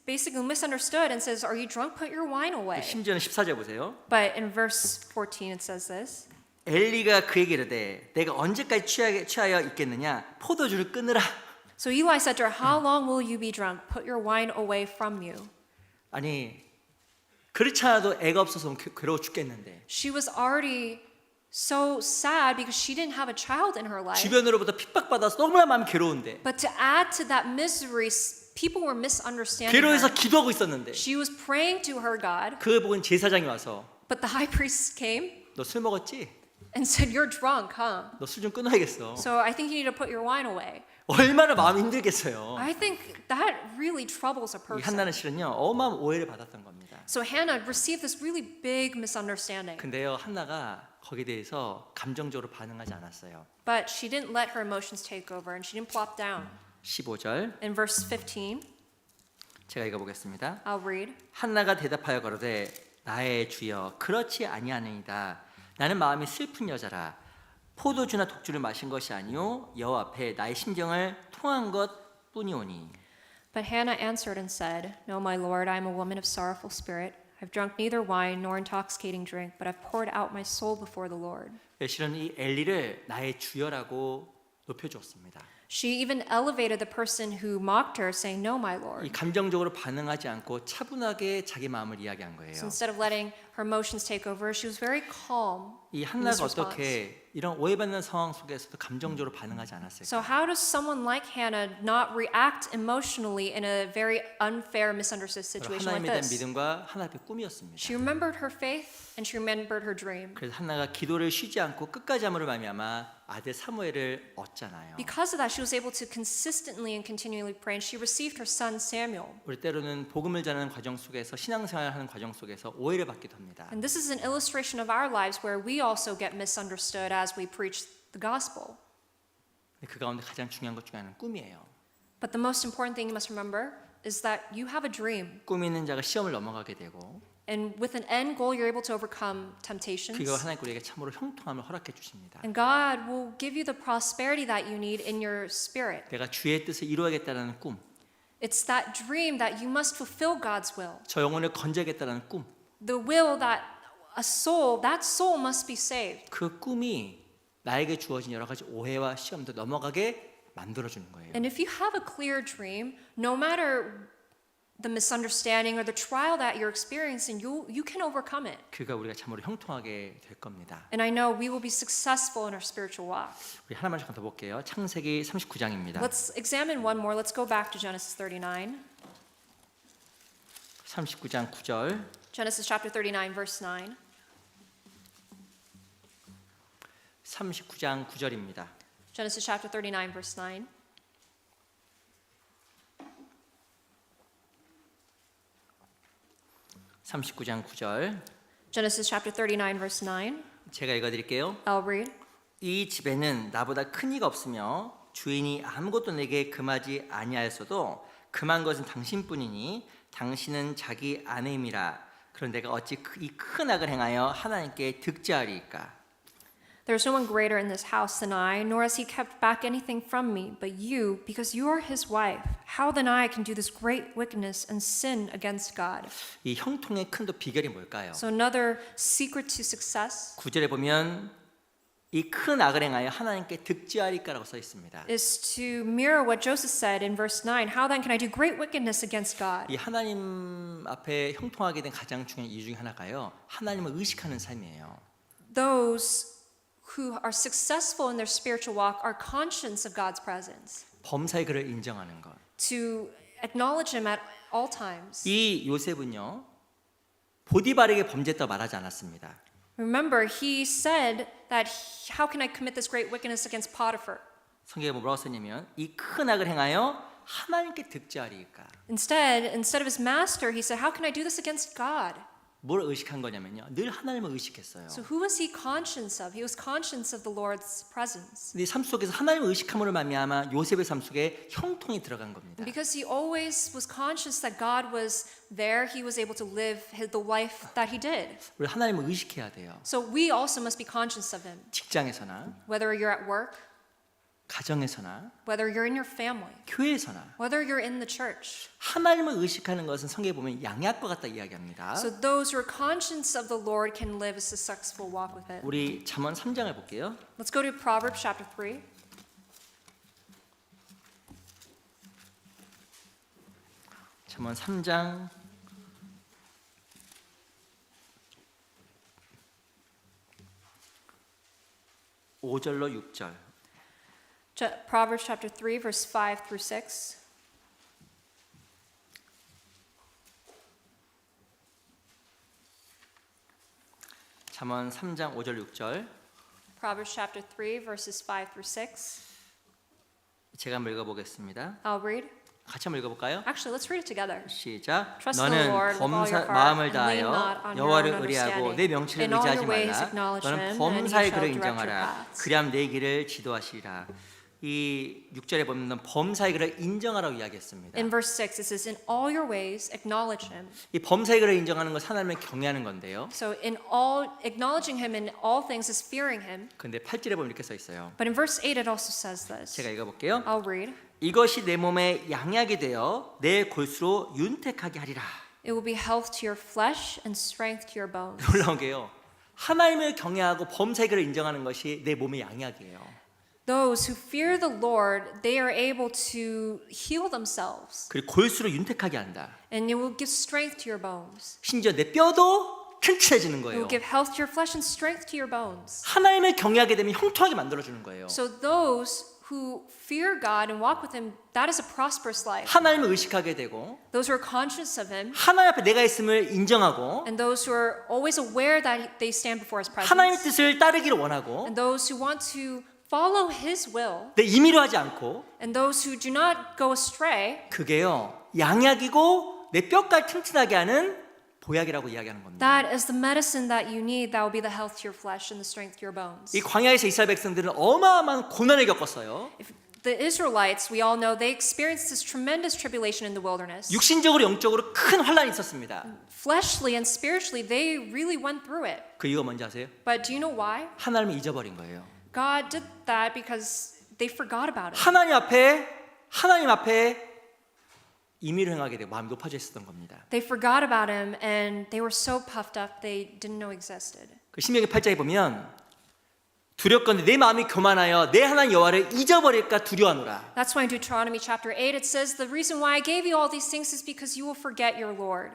B: basically misunderstood and says, Are you drunk? Put your wine away.
A: 심지어는 14절 보세요.
B: But in verse 14, it says this.
A: 엘리가 그에게 이르되 내가 언제까지 취하여 있겠느냐 포도주를 끊으라.
B: So Eli said to her, How long will you be drunk? Put your wine away from you.
A: 아니 그렇지 않아도 애가 없어서 괴로워 죽겠는데
B: She was already so sad because she didn't have a child in her life.
A: 주변으로부터 핍박받아서 너무나 마음이 괴로운데
B: But to add to that misery, people were misunderstanding
A: 괴로워서
B: her.
A: 기도하고 있었는데
B: She was praying to her God,
A: 그걸 보고 제사장이 와서
B: but the high priest came
A: 너 술 먹었지?
B: and said, You're drunk, huh?
A: 너 술 좀 끊어야겠어.
B: So I think you need to put your wine away.
A: 얼마나 마음이 힘들겠어요.
B: I think that really troubles a
A: 이
B: person.
A: 한나는 실은요 어마어마한 오해를 받았던 겁니다.
B: So Hannah received this really big misunderstanding.
A: 근데요 한나가 거기에 대해서 감정적으로 반응하지 않았어요.
B: But she didn't let her emotions take over and she didn't plop down.
A: 15절
B: In verse 15,
A: 제가 읽어보겠습니다.
B: I'll read.
A: 한나가 대답하여 가로되 나의 주여 그렇지 아니하느니다. 나는 마음이 슬픈 여자라. 포도주나 독주를 마신 것이 아니요 여호와 앞에 나의 심정을 통한 것 뿐이오니.
B: But Hannah answered and said, No, my Lord, I am a woman of sorrowful spirit. I've drunk neither wine nor intoxicating drink, but I've poured out my soul before the Lord.
A: 실은 이 엘리를 나의 주여라고 높여주었습니다.
B: She even elevated the person who mocked her, saying, No, my
A: 이
B: Lord.
A: 감정적으로 반응하지 않고 차분하게 자기 마음을 이야기한 거예요.
B: So instead of letting her emotions take over, she was very calm.
A: 이
B: in this
A: 한나가
B: response.
A: 어떻게 이런 오해받는 상황 속에서도 감정적으로 반응하지 않았을까?
B: So how does someone like Hannah not react emotionally in a very unfair, misunderstood situation like
A: 하나님에 대한
B: this?
A: 믿음과 하나 앞에 꿈이었습니다.
B: She remembered her faith and she remembered her dream.
A: 그래서 한나가 기도를 쉬지 않고 끝까지 함으로 말미암아 아들 사무엘을 얻잖아요.
B: Because of that, she was able to consistently and continually pray, and she received her son Samuel.
A: 우리 때로는 복음을 전하는 과정 속에서 신앙생활하는 과정 속에서 오해를 받기도 합니다.
B: And this is an illustration of our lives where we also get misunderstood as we preach the gospel.
A: 그 가운데 가장 중요한 것 중에 하나는 꿈이에요.
B: But the most important thing you must remember is that you have a dream,
A: 꿈 있는 자가 시험을 넘어가게 되고
B: and with an end goal, you're able to overcome temptations.
A: 그거 하나님 우리에게 참으로 형통함을 허락해 주십니다.
B: And God will give you the prosperity that you need in your spirit.
A: 내가 주의 뜻을 이루어야겠다는 꿈,
B: It's that dream that you must fulfill God's will.
A: 저 영혼을 건져야겠다는 꿈,
B: The will that that soul must be saved.
A: 그 꿈이 나에게 주어진 여러 가지 오해와 시험도 넘어가게 만들어주는 거예요.
B: And if you have a clear dream, no matter the misunderstanding or the trial that you're experiencing, you can overcome it.
A: 그가 우리가 참으로 형통하게 될 겁니다.
B: And I know we will be successful in our spiritual walk.
A: 우리 하나만 잠깐 더 볼게요. 창세기 39장입니다.
B: Let's examine one more. Let's go back to Genesis 39.
A: 39장 9절.
B: Genesis chapter 39, verse 9.
A: 39장 9절입니다.
B: Genesis chapter 39, verse 9.
A: (39장 9절)
B: Genesis chapter 39, verse 9.
A: 제가 읽어드릴게요.
B: I'll read.
A: 이 집에는 나보다 큰 이가 없으며 주인이 아무것도 내게 금하지 아니하였어도 금한 것은 당신뿐이니 당신은 자기 아내임이라. 그런 내가 어찌 이 큰 악을 행하여 하나님께 득죄하리이까.
B: There is no one greater in this house than I, nor has he kept back anything from me, but you, because you are his wife. How then I can do this great wickedness and sin against God?
A: 이 형통의 큰 또 비결이 뭘까요?
B: So another secret to success
A: 9절에 보면 이 큰 악을 행하여 하나님께 득죄하리까라고 써 있습니다.
B: is to mirror what Joseph said in verse 9. How then can I do great wickedness against God?
A: 이 하나님 앞에 형통하게 된 가장 중요한 이유 중에 하나가요. 하나님을 의식하는 삶이에요.
B: Those who are successful in their spiritual walk are conscious of God's presence,
A: 범사의 그를 인정하는 것.
B: to acknowledge him at all times.
A: 이 요셉은요. 보디발에게 범죄했다고 말하지 않았습니다.
B: Remember, he said that how can I commit this great wickedness against Potiphar?
A: 성경에 뭐라고 썼냐면 이 큰 악을 행하여 하나님께 득죄하리까.
B: Instead of his master, he said, how can I do this against God?
A: 뭘 의식한 거냐면요. 늘 하나님을 의식했어요.
B: So who was he conscious of? He was conscious of the Lord's presence.
A: 근데 삶 속에서 하나님을 의식함으로 말미암아 요셉의 삶 속에 형통이 들어간 겁니다.
B: And because he always was conscious that God was there, he was able to live the life that he did.
A: 우리 하나님을 의식해야 돼요.
B: So we also must be conscious of him.
A: 직장에서나
B: Whether you're at work,
A: 가정에서나
B: whether you're in your family,
A: 교회에서나
B: whether you're in the church.
A: 하나님을 의식하는 것은 성경에 보면 양약과 같다 이야기합니다.
B: So those who are conscious of the Lord can live a successful walk with him.
A: 우리 잠언 3장을 볼게요.
B: Let's go to Proverbs chapter 3.
A: 잠언 3장 5절로 6절.
B: Proverbs chapter 3, verse 5 through 6.
A: 잠언 3장 5절 6절.
B: Proverbs chapter 3, verses 5 through 6.
A: 제가 한번 읽어보겠습니다.
B: I'll read.
A: 같이 한번 읽어볼까요?
B: Actually, let's read it together.
A: 시작.
B: Trust in the
A: 너는
B: Lord with all your heart
A: 마음을
B: and lean
A: 다하여
B: not on your
A: 여호와를
B: own
A: 의뢰하고 내
B: understanding.
A: 명치를
B: In all
A: 의지하지
B: your ways
A: 말라.
B: acknowledge
A: 너는
B: him, and he
A: 범사의
B: shall
A: 그를
B: direct your
A: 인정하라.
B: paths.
A: 그리함 내 길을 지도하시리라. 이 6절에 보면 범사의 그를 인정하라고 이야기했습니다.
B: In verse 6, it says, in all your ways acknowledge him.
A: 이 범사의 그를 인정하는 것 하나님을 경외하는 건데요.
B: So in all, acknowledging him in all things is fearing him.
A: 근데 8절에 보면 이렇게 써 있어요.
B: But in verse 8, it also says this.
A: 제가 읽어볼게요.
B: I'll read.
A: 이것이 내 몸에 양약이 되어 내 골수로 윤택하게 하리라.
B: It will be health to your flesh and strength to your bones.
A: 놀라운 게요. 하나님을 경외하고 범사의 그를 인정하는 것이 내 몸의 양약이에요.
B: Those who fear the Lord, they are able to heal themselves.
A: 그리고 골수로 윤택하게 한다.
B: And it will give strength to your bones.
A: 심지어 내 뼈도 튼튼해지는
B: It
A: 거예요.
B: will give health to your flesh and strength to your bones.
A: 하나님을 경외하게 되면 형통하게 만들어주는 거예요.
B: So those who fear God and walk with him, that is a prosperous life.
A: 하나님을 의식하게 되고
B: Those who are conscious of him,
A: 하나님 앞에 내가 있음을 인정하고
B: and those who are always aware that they stand before his
A: 하나님의
B: presence,
A: 뜻을 따르기를 원하고
B: and those who want to follow his will,
A: 내 임의로 하지 않고
B: and those who do not go astray,
A: 그게요 양약이고 내 뼈까지 튼튼하게 하는 보약이라고 이야기하는 겁니다.
B: that is the medicine that you need that will be the health to your flesh and the strength to your bones.
A: 이 광야에서 이스라엘 백성들은 어마어마한 고난을 겪었어요.
B: If the Israelites, we all know, they experienced this tremendous tribulation in the wilderness.
A: 육신적으로 영적으로 큰 환란이 있었습니다.
B: Fleshly and spiritually, they really went through it.
A: 그 이유가 뭔지 아세요?
B: But do you know why?
A: 하나님을 잊어버린 거예요.
B: God did that because they forgot about it.
A: 하나님 앞에 임의로 행하게 되고 마음이 높아져 있었던 겁니다.
B: They forgot about him and they were so puffed up they didn't know existed.
A: 그 신명기 8장에 보면 두렵건대 내 마음이 교만하여 내 하나님 여호와를 잊어버릴까 두려워하노라.
B: That's why in Deuteronomy chapter 8 it says, the reason why I gave you all these things is because you will forget your Lord.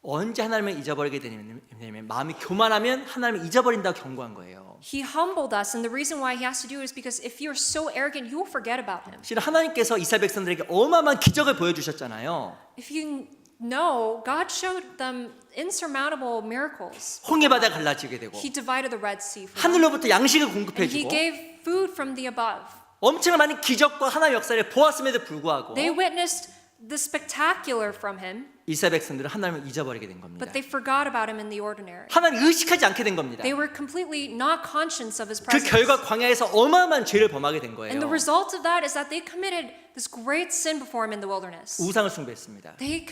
A: 언제 하나님을 잊어버리게 되냐면 마음이 교만하면 하나님을 잊어버린다고 경고한 거예요.
B: He humbled us, and the reason why he has to do it is because if you're so arrogant, you will forget about him.
A: 실은 하나님께서 이스라엘 백성들에게 어마어마한 기적을 보여주셨잖아요.
B: If you know, God showed them insurmountable miracles.
A: 홍해 바다 갈라지게 되고
B: He divided the Red Sea for them.
A: 하늘로부터 양식을
B: And he
A: 공급해주고
B: gave food from the above.
A: 엄청난 많은 기적과 하나님의 역사를 보았음에도 불구하고
B: They witnessed the spectacular from him,
A: 이스라엘 백성들은 하나님을 잊어버리게 된 겁니다.
B: but they forgot about him in the ordinary.
A: 하나님 의식하지 않게 된 겁니다.
B: They were completely not conscious of his
A: 그
B: presence.
A: 결과 광야에서 어마어마한 죄를 범하게 된 거예요.
B: And the result of that is that they committed this great sin before him in the wilderness.
A: 우상을 숭배했습니다.
B: They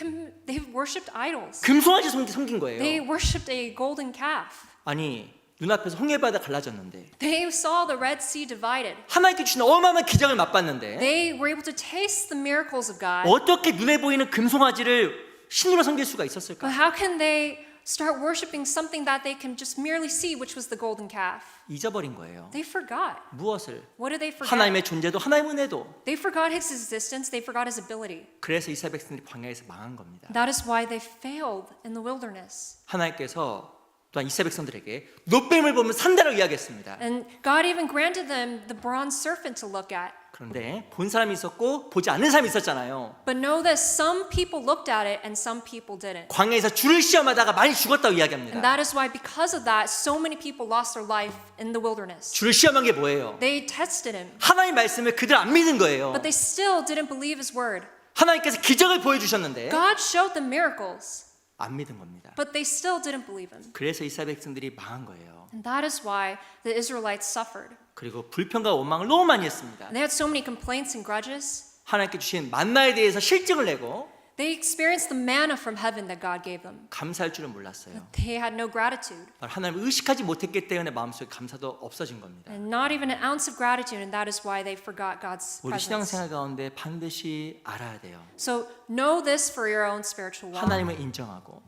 B: worshipped idols.
A: 금송아지 섬긴 거예요.
B: They worshipped a golden calf.
A: 아니 눈앞에서 홍해 바다 갈라졌는데
B: They saw the Red Sea divided.
A: 하나님께 주신 어마어마한 기적을 맛봤는데
B: They were able to taste the miracles of God.
A: 어떻게 눈에 보이는 금송아지를 신으로 섬길 수가 있었을까?
B: But how can they start worshiping something that they can just merely see, which was the golden calf?
A: 잊어버린 거예요.
B: They forgot.
A: 무엇을?
B: What did they forget?
A: 하나님의 존재도 하나님의 은혜도.
B: They forgot his existence. They forgot his ability.
A: 그래서 이스라엘 백성들이 광야에서 망한 겁니다.
B: That is why they failed in the wilderness.
A: 하나님께서 또한 이스라엘 백성들에게 놋뱀을 보면 산다라고 이야기했습니다.
B: And God even granted them the bronze serpent to look at.
A: 그런데 본 사람이 있었고 보지 않는 사람이 있었잖아요.
B: But know this, some people looked at it and some people didn't.
A: 광야에서 줄을 시험하다가 많이 죽었다고
B: And
A: 이야기합니다.
B: that is why, because of that, so many people lost their life in the wilderness.
A: 줄을 시험한 게 뭐예요?
B: They tested him,
A: 하나님 말씀을 그들 안 믿은 거예요.
B: but they still didn't believe his word.
A: 하나님께서 기적을 보여주셨는데
B: God showed them miracles,
A: 안 믿은 겁니다.
B: but they still didn't believe him.
A: 그래서 이스라엘 백성들이 망한 거예요.
B: And that is why the Israelites suffered.
A: 그리고 불평과 원망을 너무 많이 했습니다.
B: And they had so many complaints and grudges.
A: 하나님께 주신 만나에 대해서 실증을 내고
B: They experienced the manna from heaven that God gave them.
A: 감사할 줄은 몰랐어요.
B: They had no gratitude,
A: 하나님을 의식하지 못했기 때문에 마음속에 감사도 없어진 겁니다.
B: and not even an ounce of gratitude, and that is why they forgot God's
A: 우리
B: presence.
A: 신앙생활 가운데 반드시 알아야 돼요.
B: So know this for your own spiritual walk.
A: 하나님을 인정하고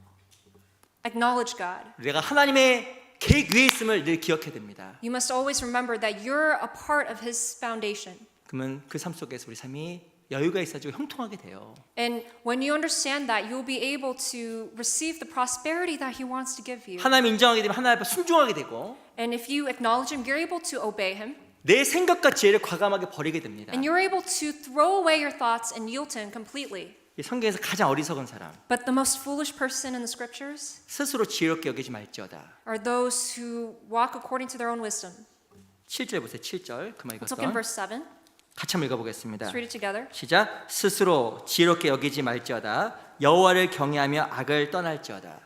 B: Acknowledge God.
A: 내가 하나님의 계획 위에 있음을 늘 기억해야 됩니다.
B: You must always remember that you're a part of His foundation.
A: 그러면 그 삶 속에서 우리 삶이 여유가 있어지고 형통하게 돼요.
B: And when you understand that, you'll be able to receive the prosperity that He wants to give you.
A: 하나님 인정하게 되면 하나님 앞에 순종하게 되고
B: And if you acknowledge Him, you're able to obey Him.
A: 내 생각과 지혜를 과감하게 버리게 됩니다.
B: And you're able to throw away your thoughts and yield to Him completely.
A: 이 성경에서 가장 어리석은 사람
B: But the most foolish person in the scriptures
A: 스스로 지혜롭게 여기지 말지어다.
B: are those who walk according to their own wisdom.
A: 7절 보세요. 7절 그만
B: Let's look in
A: 읽었던
B: verse 7.
A: 같이 한번 읽어보겠습니다.
B: Let's read it together.
A: 시작. 스스로 지혜롭게 여기지 말지어다. 여호와를 경외하며 악을 떠날지어다.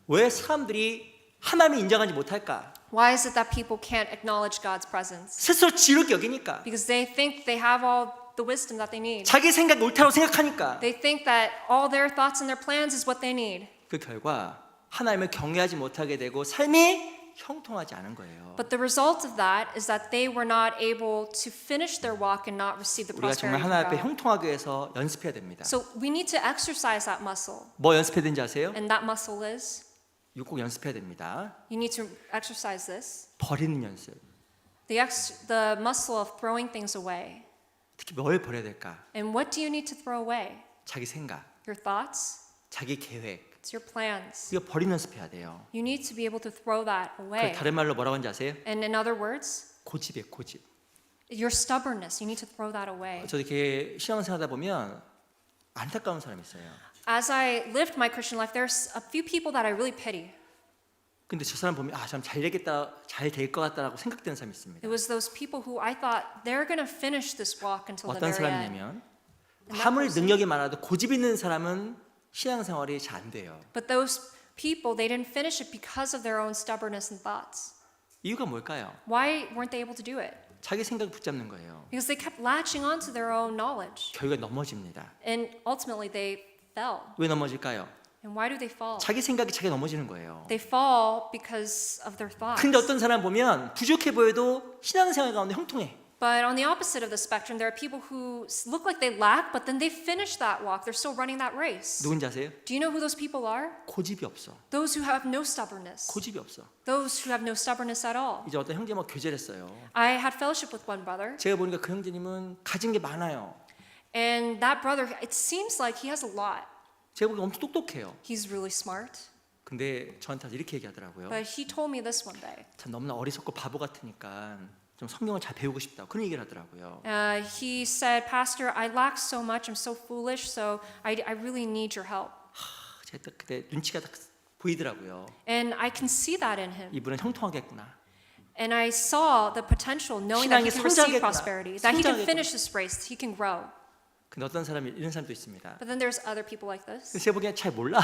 A: 왜 사람들이 하나님을 인정하지 못할까?
B: Why is it that people can't acknowledge God's presence?
A: 스스로 지혜롭게 여기니까.
B: Because they think they have all the wisdom that they need.
A: 자기 생각이 옳다고 생각하니까.
B: They think that all their thoughts and their plans is what they need.
A: 그 결과 하나님을 경외하지 못하게 되고 삶이 형통하지 않은 거예요.
B: But the result of that is that they were not able to finish their walk and not receive the
A: 우리가 정말
B: prosperity
A: 하나님 앞에
B: from God.
A: 형통하기 위해서 연습해야 됩니다.
B: So we need to exercise that muscle.
A: 뭐 연습해야 되는지 아세요?
B: And that muscle is,
A: 이거 꼭 연습해야 됩니다.
B: you need to exercise this.
A: 버리는 연습.
B: The muscle of throwing things away.
A: 특히 뭘 버려야 될까?
B: And what do you need to throw away?
A: 자기 생각,
B: Your thoughts,
A: 자기 계획.
B: it's your plans.
A: 이거 버리는 연습해야 돼요.
B: You need to be able to throw that
A: 그
B: away.
A: 다른 말로 뭐라고 하는지 아세요?
B: And in other words,
A: 고집이에요, 고집.
B: your stubbornness, you need to throw that away.
A: 저도 이렇게 신앙생활 하다 보면 안타까운 사람이 있어요.
B: As I lived my Christian life, there's a few people that I really pity.
A: 근데 저 사람 보면 참 잘 되겠다, 잘 될 것 같다라고 생각되는 사람이 있습니다.
B: It was those people who I thought they're going to finish this walk until the
A: 어떤
B: very end.
A: 사람이냐면
B: And that
A: 아무리
B: person-
A: 능력이 많아도 고집 있는 사람은 신앙생활이 잘 안 돼요.
B: But those people, they didn't finish it because of their own stubbornness and thoughts.
A: 이유가 뭘까요?
B: Why weren't they able to do it?
A: 자기 생각을 붙잡는 거예요.
B: Because they kept latching onto their own knowledge.
A: 결국에 넘어집니다.
B: And ultimately they fell.
A: 왜 넘어질까요?
B: And why do they fall?
A: 자기 생각이 자기 넘어지는 거예요.
B: They fall because of their thoughts.
A: 근데 어떤 사람 보면 부족해 보여도 신앙생활 가운데 형통해.
B: But on the opposite of the spectrum, there are people who look like they lack, but then they finish that walk. They're still running that race.
A: 누군지 아세요?
B: Do you know who those people are?
A: 고집이 없어.
B: Those who have no stubbornness.
A: 고집이 없어.
B: Those who have no stubbornness at all.
A: 이제 어떤 형제만 교제를 했어요.
B: I had fellowship with one brother,
A: 제가 보니까 그 형제님은 가진 게 많아요.
B: and that brother, it seems like he has a lot.
A: 제가 보기엔 엄청 똑똑해요.
B: He's really smart.
A: 근데 저한테 이렇게 얘기하더라고요.
B: But he told me this one day.
A: 참 너무나 어리석고 바보 같으니까 좀 성경을 잘 배우고 싶다. 그런 얘기를 하더라고요.
B: He said, Pastor, I lack so much. I'm so foolish, so I really need your help.
A: 제가 딱 그때 눈치가 딱 보이더라고요.
B: And I can see that in him.
A: 이분은 형통하겠구나.
B: And I saw the potential, knowing that he
A: 신앙이
B: can receive
A: 성장하겠구나.
B: prosperity, that he can
A: 성장하겠구나.
B: finish this race, he can grow.
A: 근데 어떤 사람이 이런 사람도 있습니다.
B: But then there's other people like this.
A: 제가 보기엔 잘 몰라.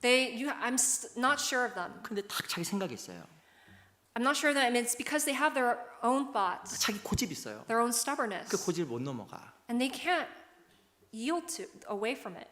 B: I'm not sure of them.
A: 근데 딱 자기 생각이 있어요.
B: I'm not sure of them. And it's because they have their own thoughts,
A: 자기 고집이 있어요.
B: their own stubbornness,
A: 그 고집을 못 넘어가.
B: and they can't yield away from it,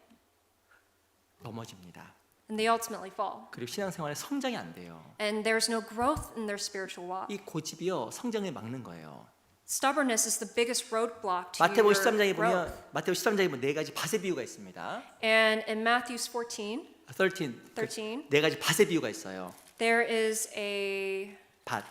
A: 넘어집니다.
B: and they ultimately fall.
A: 그리고 신앙생활에 성장이 안 돼요.
B: And there's no growth in their spiritual walk.
A: 이 고집이요 성장을 막는 거예요.
B: Stubbornness is the biggest roadblock to
A: 마태복음
B: your
A: 13장에
B: growth.
A: 보면 마태복음 13장에 보면 네 가지 밭의 비유가 있습니다.
B: And in Matthew 14,
A: 13. 네 가지 밭의 비유가 있어요.
B: there is a
A: 밭.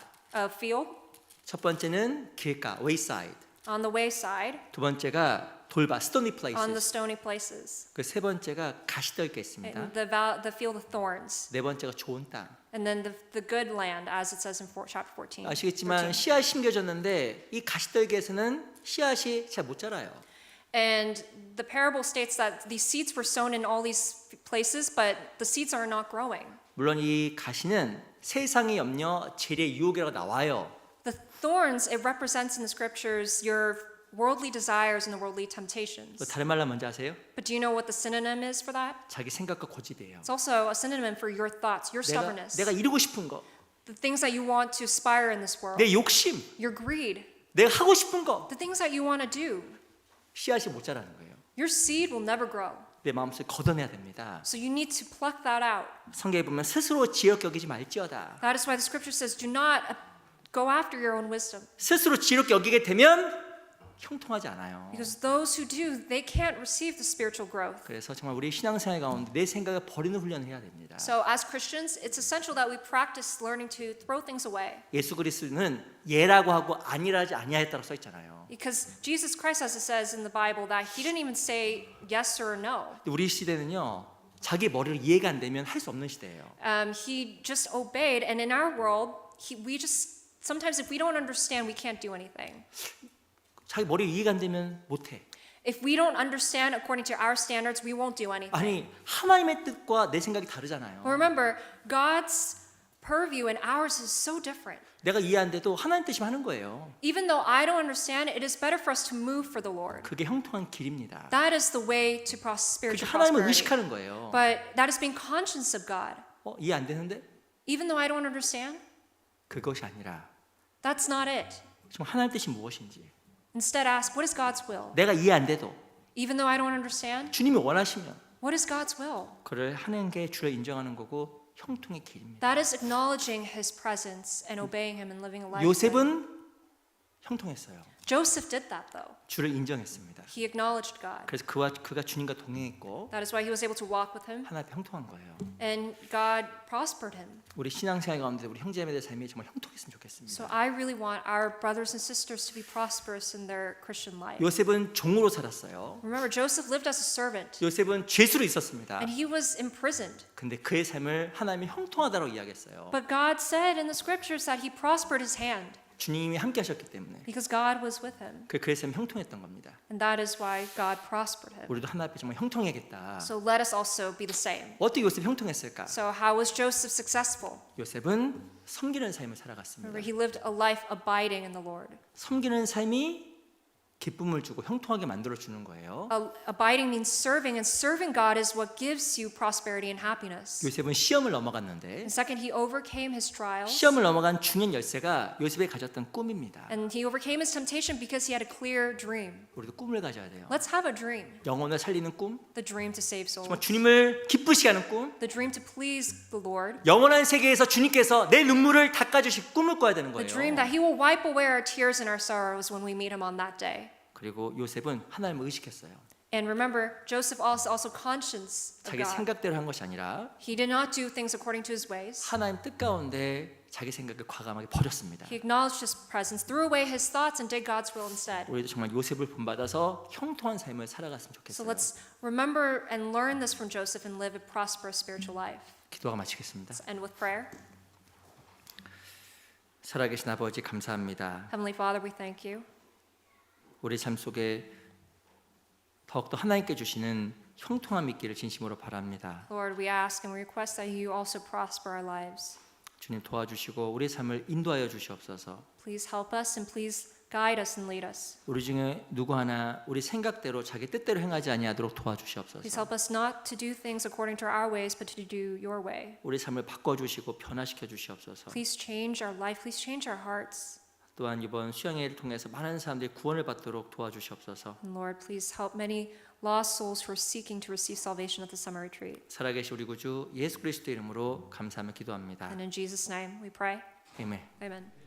B: field
A: 첫 번째는 길가, wayside.
B: on the wayside,
A: 두 번째가 돌밭, stony
B: on the
A: places.
B: stony places,
A: 그 세 번째가 가시떨게 있습니다.
B: and the field of thorns,
A: 네 번째가 좋은 땅.
B: and then the good land, as it says in chapter 14.
A: 아시겠지만
B: 13.
A: 씨앗이 심겨졌는데 이 가시떨기에서는 씨앗이 잘 못 자라요.
B: And the parable states that these seeds were sown in all these places, but the seeds are not growing.
A: 물론 이 가시는 세상의 염려, 재리의 유혹이라고 나와요.
B: The thorns, it represents in the scriptures your worldly desires and the worldly
A: 또
B: temptations.
A: 다른 말로 뭔지 아세요?
B: But do you know what the synonym is for that?
A: 자기 생각과 고집이에요.
B: It's also a synonym for your thoughts, your stubbornness,
A: 내가 이루고 싶은 거,
B: the things that you want to aspire in this world,
A: 내 욕심,
B: your greed,
A: 내가 하고 싶은 거,
B: the things that you want to do.
A: 씨앗이 못 자라는 거예요.
B: Your seed will never grow.
A: 내 마음속에 걷어내야 됩니다.
B: So you need to pluck that out.
A: 성경에 보면 스스로 지혜롭게 여기지 말지어다.
B: That is why the scripture says, do not go after your own wisdom.
A: 스스로 지혜롭게 여기게 되면 형통하지 않아요.
B: Because those who do, they can't receive the spiritual growth.
A: 그래서 정말 우리 신앙생활 가운데 내 생각을 버리는 훈련을 해야 됩니다.
B: So as Christians, it's essential that we practice learning to throw things away.
A: 예수 그리스도는 예라고 하고 아니라지 아니하였다고 써 있잖아요.
B: Because Jesus Christ, as it says in the Bible, that he didn't even say yes or no.
A: 근데 우리 시대는요. 자기 머리로 이해가 안 되면 할 수 없는 시대예요.
B: He just obeyed, and in our world, we just sometimes if we don't understand, we can't do anything.
A: 자기 머리로 이해가 안 되면 못 해.
B: If we don't understand according to our standards, we won't do anything.
A: 아니, 하나님의 뜻과 내 생각이 다르잖아요.
B: Well, remember, God's purview and ours is so different.
A: 내가 이해 안 돼도 하나님 뜻이면 하는 거예요.
B: Even though I don't understand, it is better for us to move for the Lord.
A: 그게 형통한 길입니다.
B: That is the way to
A: 그게
B: spiritual
A: 하나님을
B: prosperity.
A: 의식하는 거예요.
B: But that is being conscious of God.
A: 이해 안 되는데?
B: Even though I don't understand,
A: 그것이 아니라
B: that's not it.
A: 정말 하나님 뜻이 무엇인지
B: Instead, ask, what is God's will?
A: 내가 이해 안 돼도
B: Even though I don't understand,
A: 주님이 원하시면
B: what is God's will?
A: 그를 하는 게 주를 인정하는 거고 형통의 길입니다.
B: That is acknowledging His presence and obeying Him and living a life. with Him.
A: 요셉은 형통했어요.
B: Joseph did that though.
A: 주를 인정했습니다.
B: He acknowledged God.
A: 그래서 그가 주님과 동행했고
B: That is why he was able to walk with Him,
A: 하나님 앞에 형통한 거예요.
B: and God prospered him.
A: 우리 신앙생활 가운데 우리 형제자매들 삶이 정말 형통했으면 좋겠습니다.
B: So I really want our brothers and sisters to be prosperous in their Christian life.
A: 요셉은 종으로 살았어요.
B: Remember, Joseph lived as a servant,
A: 요셉은 죄수로 있었습니다.
B: and he was imprisoned.
A: 근데 그의 삶을 하나님이 형통하다고 이야기했어요.
B: But God said in the scriptures that he prospered his hand
A: 주님이 함께 하셨기 때문에
B: because God was with him.
A: 그의 삶이 형통했던 겁니다.
B: And that is why God prospered him.
A: 우리도 하나님 앞에 정말 형통해야겠다.
B: So let us also be the same.
A: 어떻게 요셉이 형통했을까?
B: So how was Joseph successful?
A: 요셉은 섬기는 삶을 살아갔습니다.
B: Remember, he lived a life abiding in the Lord.
A: 섬기는 삶이 기쁨을 주고 형통하게 만들어 주는 거예요.
B: Abiding means serving, and serving God is what gives you prosperity and happiness.
A: 요셉은 시험을 넘어갔는데
B: And second, he overcame his trials.
A: 시험을 넘어간 중요한 열쇠가 요셉이 가졌던 꿈입니다.
B: And he overcame his temptation because he had a clear dream.
A: 우리도 꿈을 가져야 돼요.
B: Let's have a dream.
A: 영혼을 살리는 꿈,
B: The dream to save souls.
A: 정말 주님을 기쁘시게 하는 꿈,
B: The dream to please the Lord.
A: 영원한 세계에서 주님께서 내 눈물을 닦아주실 꿈을 꿔야 되는
B: The
A: 거예요.
B: dream that he will wipe away our tears and our sorrows when we meet him on that day.
A: 그리고 요셉은 하나님을 의식했어요.
B: And remember, Joseph was also conscious of
A: 자기
B: God.
A: 생각대로 한 것이 아니라
B: He did not do things according to his ways.
A: 하나님 뜻 가운데 자기 생각을 과감하게 버렸습니다.
B: He acknowledged his presence, threw away his thoughts, and did God's will instead.
A: 우리도 정말 요셉을 본받아서 형통한 삶을 살아갔으면
B: So
A: 좋겠어요.
B: let's remember and learn this from Joseph and live a prosperous spiritual life.
A: 기도가 마치겠습니다.
B: Let's end with prayer.
A: 살아계신 아버지 감사합니다.
B: Heavenly Father, we thank you.
A: 우리 삶 속에 더욱더 하나님께 주시는 형통함 있기를 진심으로 바랍니다.
B: Lord, we ask and we request that you also prosper our lives.
A: 주님 도와주시고 우리 삶을 인도하여 주시옵소서.
B: Please help us and please guide us and lead us.
A: 우리 중에 누구 하나 우리 생각대로 자기 뜻대로 행하지 아니하도록
B: Please
A: 도와주시옵소서.
B: help us not to do things according to our ways, but to do your way.
A: 우리 삶을 바꿔주시고 변화시켜 주시옵소서.
B: Please change our life. Please change our hearts.
A: 또한 이번 수양회를 통해서 많은 사람들이 구원을 받도록 도와주시옵소서.
B: And Lord, please help many lost souls who are seeking to receive salvation at the summer retreat.
A: 살아계신 우리 구주 예수 그리스도 이름으로 감사하며 기도합니다.
B: And in Jesus' name we pray.
A: 아멘.
B: Amen.